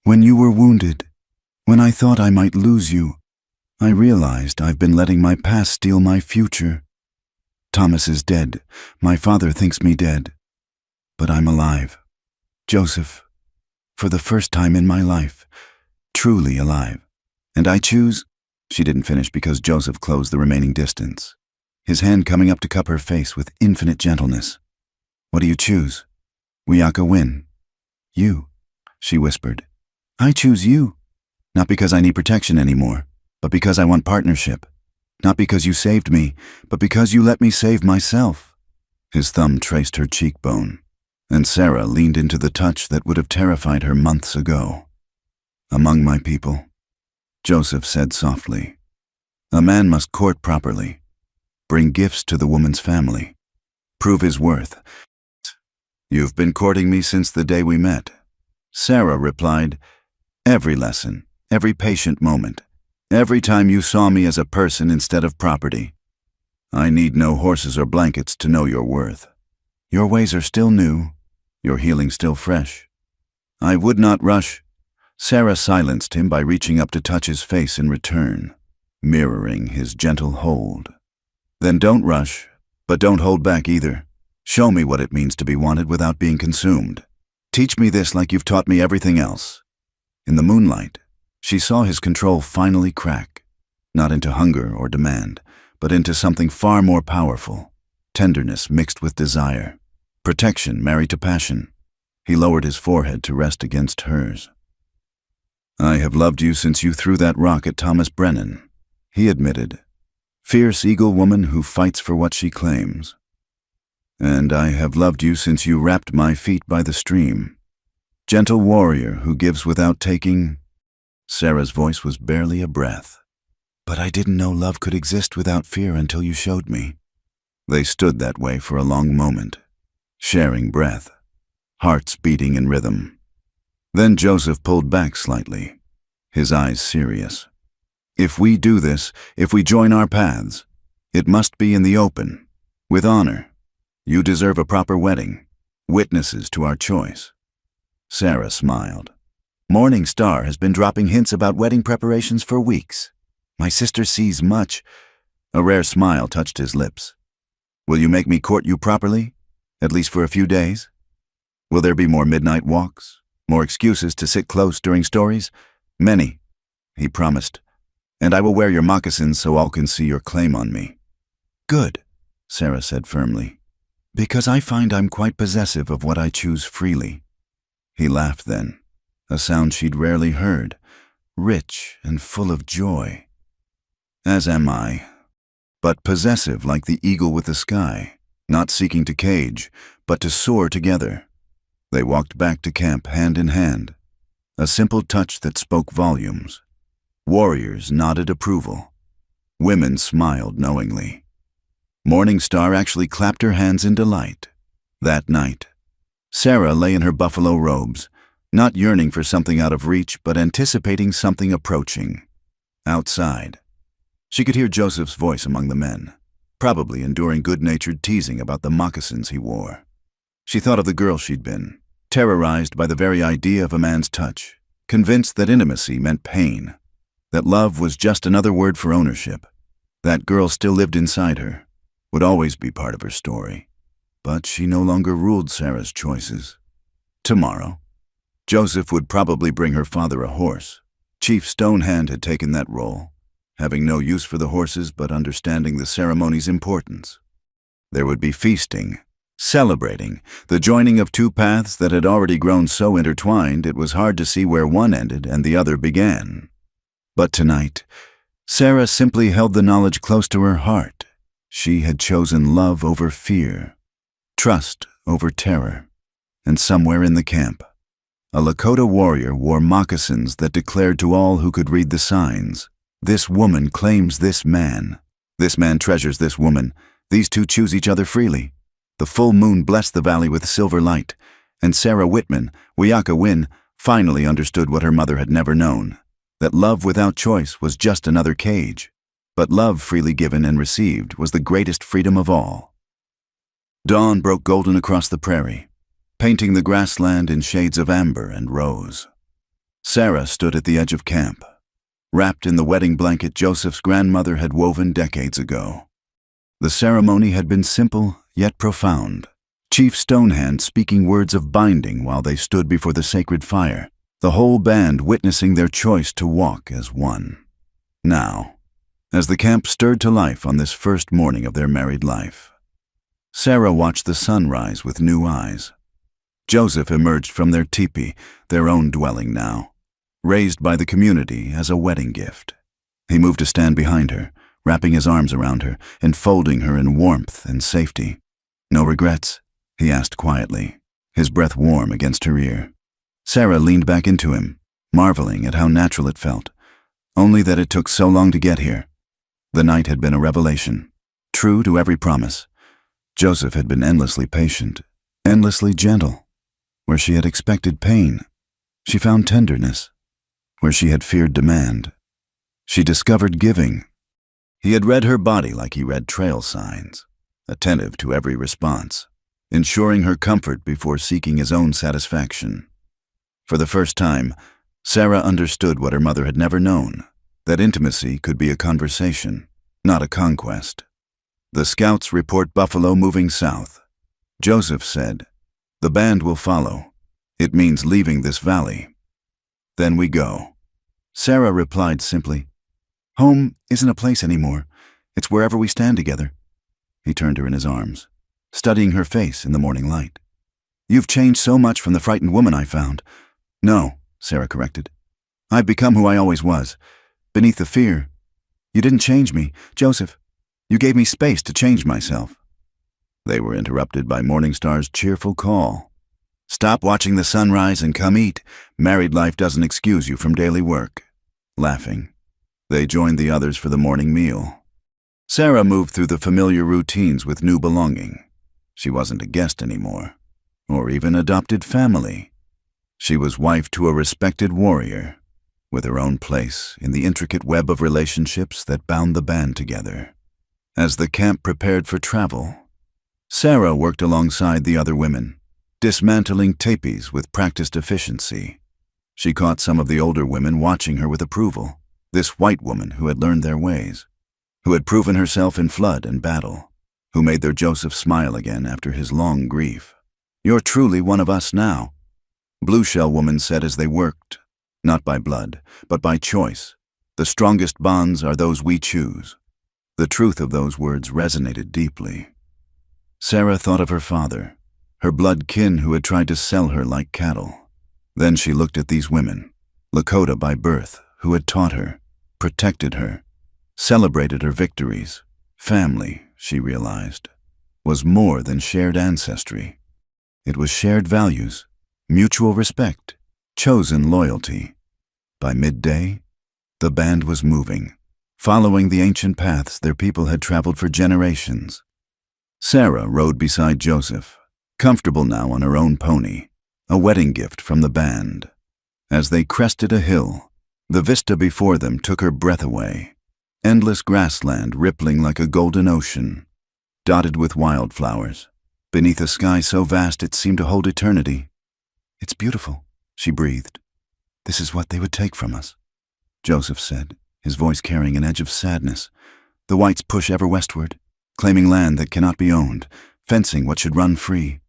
When you were wounded, when I thought I might lose you, I realized I've been letting my past steal my future. Thomas is dead. My father thinks me dead. But I'm alive. Joseph, for the first time in my life, truly alive. And I choose— She didn't finish because Joseph closed the remaining distance, his hand coming up to cup her face with infinite gentleness. What do you choose? Wiaka win. You, she whispered. I choose you. Not because I need protection anymore, but because I want partnership. Not because you saved me, but because you let me save myself. His thumb traced her cheekbone, and Sarah leaned into the touch that would have terrified her months ago. Among my people, Joseph said softly, a man must court properly, bring gifts to the woman's family, prove his worth. You've been courting me since the day we met. Sarah replied, every lesson, every patient moment, every time you saw me as a person instead of property. I need no horses or blankets to know your worth. Your ways are still new, your healing still fresh. I would not rush. Sarah silenced him by reaching up to touch his face in return, mirroring his gentle hold. Then don't rush, but don't hold back either. Show me what it means to be wanted without being consumed. Teach me this like you've taught me everything else. In the moonlight, she saw his control finally crack, not into hunger or demand, but into something far more powerful, tenderness mixed with desire, protection married to passion. He lowered his forehead to rest against hers. I have loved you since you threw that rock at Thomas Brennan, he admitted, fierce eagle woman who fights for what she claims. And I have loved you since you wrapped my feet by the stream, gentle warrior who gives without taking. Sarah's voice was barely a breath. But I didn't know love could exist without fear until you showed me. They stood that way for a long moment, sharing breath, hearts beating in rhythm. Then Joseph pulled back slightly, his eyes serious. If we do this, if we join our paths, it must be in the open, with honor. You deserve a proper wedding, witnesses to our choice. Sarah smiled. Morning Star has been dropping hints about wedding preparations for weeks. My sister sees much. A rare smile touched his lips. Will you make me court you properly, at least for a few days? Will there be more midnight walks, more excuses to sit close during stories? Many, he promised. And I will wear your moccasins so all can see your claim on me. Good, Sarah said firmly. Because I find I'm quite possessive of what I choose freely. He laughed then, a sound she'd rarely heard, rich and full of joy. As am I, but possessive like the eagle with the sky, not seeking to cage, but to soar together. They walked back to camp hand in hand, a simple touch that spoke volumes. Warriors nodded approval. Women smiled knowingly. Morning Star actually clapped her hands in delight. That night, Sarah lay in her buffalo robes, not yearning for something out of reach, but anticipating something approaching. Outside, she could hear Joseph's voice among the men, probably enduring good-natured teasing about the moccasins he wore. She thought of the girl she'd been, terrorized by the very idea of a man's touch, convinced that intimacy meant pain, that love was just another word for ownership. That girl still lived inside her, would always be part of her story. But she no longer ruled Sarah's choices. Tomorrow, Joseph would probably bring her father a horse. Chief Stonehand had taken that role, having no use for the horses but understanding the ceremony's importance. There would be feasting, Celebrating the joining of two paths that had already grown so intertwined it was hard to see where one ended and the other began. But tonight, Sarah simply held the knowledge close to her heart. She had chosen love over fear, trust over terror, and somewhere in the camp, a Lakota warrior wore moccasins that declared to all who could read the signs, "This woman claims this man. This man treasures this woman. These two choose each other freely." The full moon blessed the valley with silver light, and Sarah Whitman, Wiaka Win, finally understood what her mother had never known, that love without choice was just another cage, but love freely given and received was the greatest freedom of all. Dawn broke golden across the prairie, painting the grassland in shades of amber and rose. Sarah stood at the edge of camp, wrapped in the wedding blanket Joseph's grandmother had woven decades ago. The ceremony had been simple yet profound, Chief Stonehand speaking words of binding while they stood before the sacred fire, the whole band witnessing their choice to walk as one. Now, as the camp stirred to life on this first morning of their married life, Sarah watched the sun rise with new eyes. Joseph emerged from their teepee, their own dwelling now, raised by the community as a wedding gift. He moved to stand behind her, wrapping his arms around her, enfolding her in warmth and safety. "No regrets?" he asked quietly, his breath warm against her ear. Sarah leaned back into him, marveling at how natural it felt, only that it took so long to get here. The night had been a revelation, true to every promise. Joseph had been endlessly patient, endlessly gentle. Where she had expected pain, she found tenderness. Where she had feared demand, she discovered giving. He had read her body like he read trail signs, attentive to every response, ensuring her comfort before seeking his own satisfaction. For the first time, Sarah understood what her mother had never known, that intimacy could be a conversation, not a conquest. The scouts report buffalo moving south. Joseph said, "The band will follow. It means leaving this valley." "Then we go." Sarah replied simply, "Home isn't a place anymore. It's wherever we stand together." He turned her in his arms, studying her face in the morning light. "You've changed so much from the frightened woman I found." "No," Sarah corrected. "I've become who I always was, beneath the fear. You didn't change me, Joseph. You gave me space to change myself." They were interrupted by Morningstar's cheerful call. "Stop watching the sunrise and come eat. Married life doesn't excuse you from daily work." Laughing, they joined the others for the morning meal. Sarah moved through the familiar routines with new belonging. She wasn't a guest anymore, or even adopted family. She was wife to a respected warrior, with her own place in the intricate web of relationships that bound the band together. As the camp prepared for travel, Sarah worked alongside the other women, dismantling teepees with practiced efficiency. She caught some of the older women watching her with approval, this white woman who had learned their ways, who had proven herself in flood and battle, who made their Joseph smile again after his long grief. "You're truly one of us now," Blue Shell woman said as they worked, not by blood, but by choice. "The strongest bonds are those we choose." The truth of those words resonated deeply. Sarah thought of her father, her blood kin who had tried to sell her like cattle. Then she looked at these women, Lakota by birth, who had taught her, protected her, celebrated her victories. Family, she realized, was more than shared ancestry. It was shared values, mutual respect, chosen loyalty. By midday, the band was moving, following the ancient paths their people had traveled for generations. Sarah rode beside Joseph, comfortable now on her own pony, a wedding gift from the band. As they crested a hill, the vista before them took her breath away. Endless grassland rippling like a golden ocean, dotted with wildflowers, beneath a sky so vast it seemed to hold eternity. "It's beautiful," she breathed. "This is what they would take from us," Joseph said, his voice carrying an edge of sadness. "The whites push ever westward, claiming land that cannot be owned, fencing what should run free."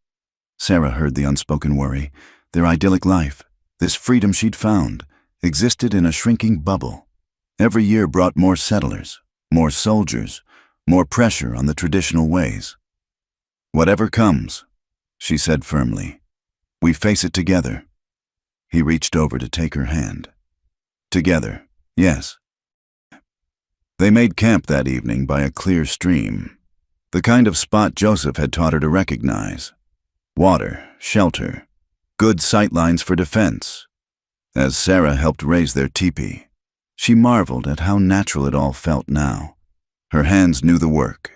Sarah heard the unspoken worry. Their idyllic life, this freedom she'd found, existed in a shrinking bubble. Every year brought more settlers, more soldiers, more pressure on the traditional ways. Whatever comes, she said firmly. We face it together. He reached over to take her hand. Together, yes. They made camp that evening by a clear stream, the kind of spot Joseph had taught her to recognize. Water, shelter, good sightlines for defense. As Sarah helped raise their teepee, she marveled at how natural it all felt now. Her hands knew the work.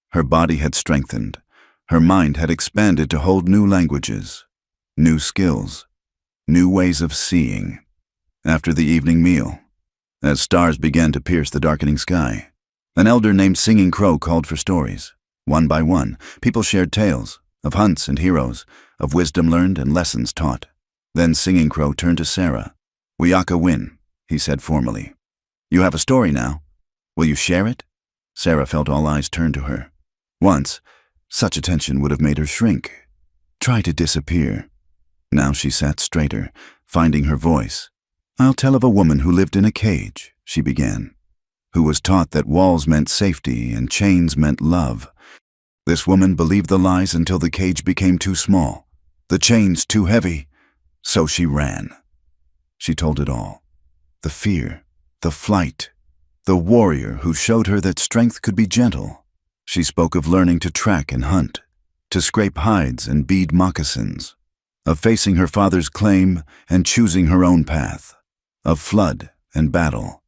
Her body had strengthened. Her mind had expanded to hold new languages, new skills, new ways of seeing. After the evening meal, as stars began to pierce the darkening sky, an elder named Singing Crow called for stories. One by one, people shared tales of hunts and heroes, of wisdom learned and lessons taught. Then Singing Crow turned to Sarah. "Wiyaka win," he said formally. "You have a story now. Will you share it?" Sarah felt all eyes turn to her. Once, such attention would have made her shrink, try to disappear. Now she sat straighter, finding her voice. "I'll tell of a woman who lived in a cage," she began, "who was taught that walls meant safety and chains meant love. This woman believed the lies until the cage became too small, the chains too heavy, so she ran." She told it all. The fear, the flight, the warrior who showed her that strength could be gentle. She spoke of learning to track and hunt, to scrape hides and bead moccasins, of facing her father's claim and choosing her own path, of flood and battle,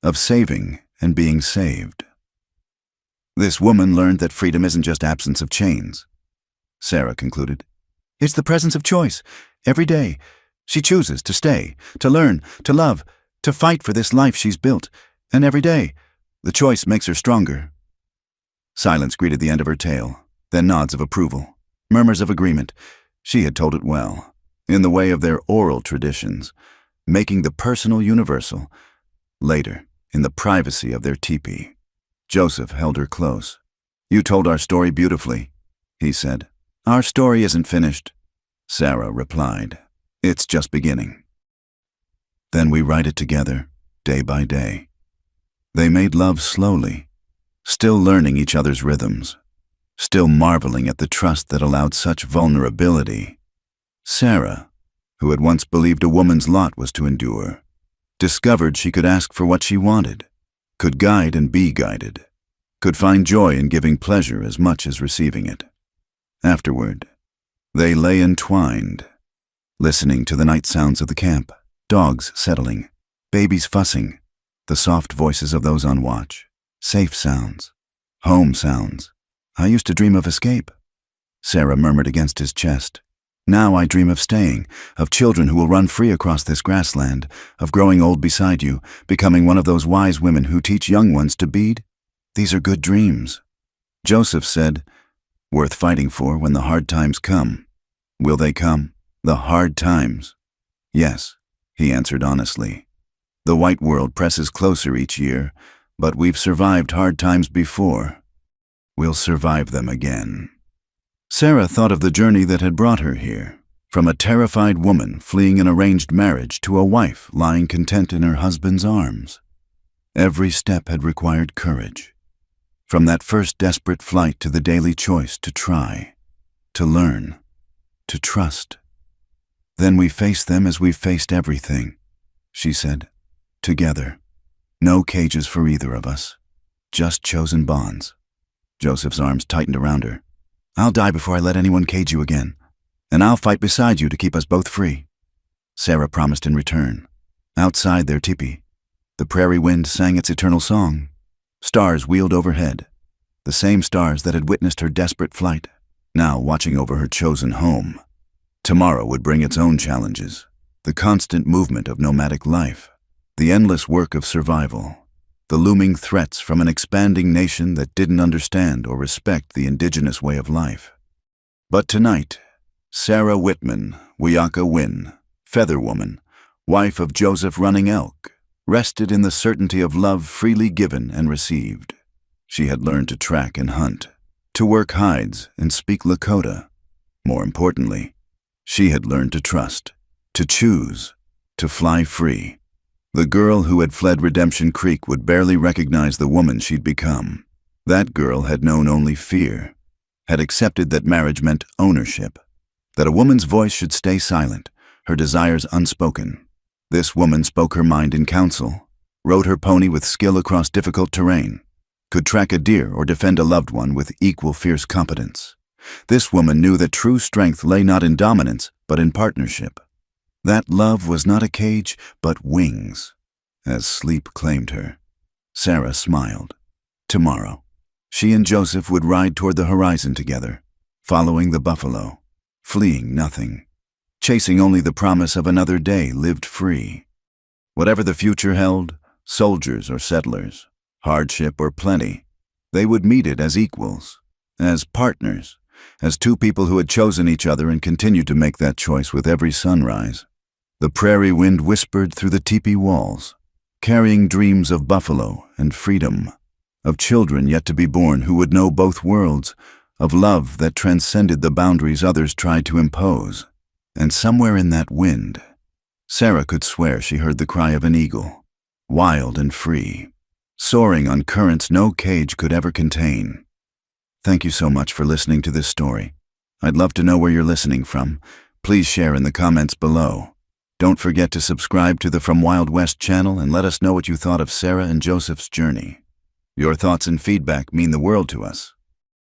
of saving and being saved. This woman learned that freedom isn't just absence of chains, Sarah concluded. It's the presence of choice. Every day, she chooses to stay, to learn, to love, to fight for this life she's built. And every day, the choice makes her stronger. Silence greeted the end of her tale, then nods of approval, murmurs of agreement. She had told it well, in the way of their oral traditions, making the personal universal. Later, in the privacy of their teepee, Joseph held her close. "You told our story beautifully," he said. "Our story isn't finished," Sarah replied. "It's just beginning." Then we write it together, day by day. They made love slowly, still learning each other's rhythms, still marveling at the trust that allowed such vulnerability. Sarah, who had once believed a woman's lot was to endure, discovered she could ask for what she wanted, could guide and be guided, could find joy in giving pleasure as much as receiving it. Afterward, they lay entwined, listening to the night sounds of the camp, dogs settling, babies fussing, the soft voices of those on watch, safe sounds, home sounds. "I used to dream of escape," Sarah murmured against his chest. "Now I dream of staying, of children who will run free across this grassland, of growing old beside you, becoming one of those wise women who teach young ones to bead. These are good dreams." Joseph said, "Worth fighting for when the hard times come." "Will they come? The hard times?" "Yes," he answered honestly. "The white world presses closer each year, but we've survived hard times before. We'll survive them again." Sarah thought of the journey that had brought her here, from a terrified woman fleeing an arranged marriage to a wife lying content in her husband's arms. Every step had required courage, from that first desperate flight to the daily choice to try, to learn, to trust. "Then we face them as we've faced everything," she said, "together. No cages for either of us, just chosen bonds." Joseph's arms tightened around her. "I'll die before I let anyone cage you again, and I'll fight beside you to keep us both free," Sarah promised in return. Outside their teepee, the prairie wind sang its eternal song. Stars wheeled overhead, the same stars that had witnessed her desperate flight, now watching over her chosen home. Tomorrow would bring its own challenges, the constant movement of nomadic life, the endless work of survival, the looming threats from an expanding nation that didn't understand or respect the indigenous way of life. But tonight, Sarah Whitman, Wiyaka Win, Feather Woman, wife of Joseph Running Elk, rested in the certainty of love freely given and received. She had learned to track and hunt, to work hides and speak Lakota. More importantly, she had learned to trust, to choose, to fly free. The girl who had fled Redemption Creek would barely recognize the woman she'd become. That girl had known only fear, had accepted that marriage meant ownership, that a woman's voice should stay silent, her desires unspoken. This woman spoke her mind in council, rode her pony with skill across difficult terrain, could track a deer or defend a loved one with equal fierce competence. This woman knew that true strength lay not in dominance, but in partnership. That love was not a cage, but wings. As sleep claimed her, Sarah smiled. Tomorrow, she and Joseph would ride toward the horizon together, following the buffalo, fleeing nothing, chasing only the promise of another day lived free. Whatever the future held, soldiers or settlers, hardship or plenty, they would meet it as equals, as partners, as two people who had chosen each other and continued to make that choice with every sunrise. The prairie wind whispered through the teepee walls, carrying dreams of buffalo and freedom, of children yet to be born who would know both worlds, of love that transcended the boundaries others tried to impose. And somewhere in that wind, Sarah could swear she heard the cry of an eagle, wild and free, soaring on currents no cage could ever contain. Thank you so much for listening to this story. I'd love to know where you're listening from. Please share in the comments below. Don't forget to subscribe to the From Wild West channel and let us know what you thought of Sarah and Joseph's journey. Your thoughts and feedback mean the world to us.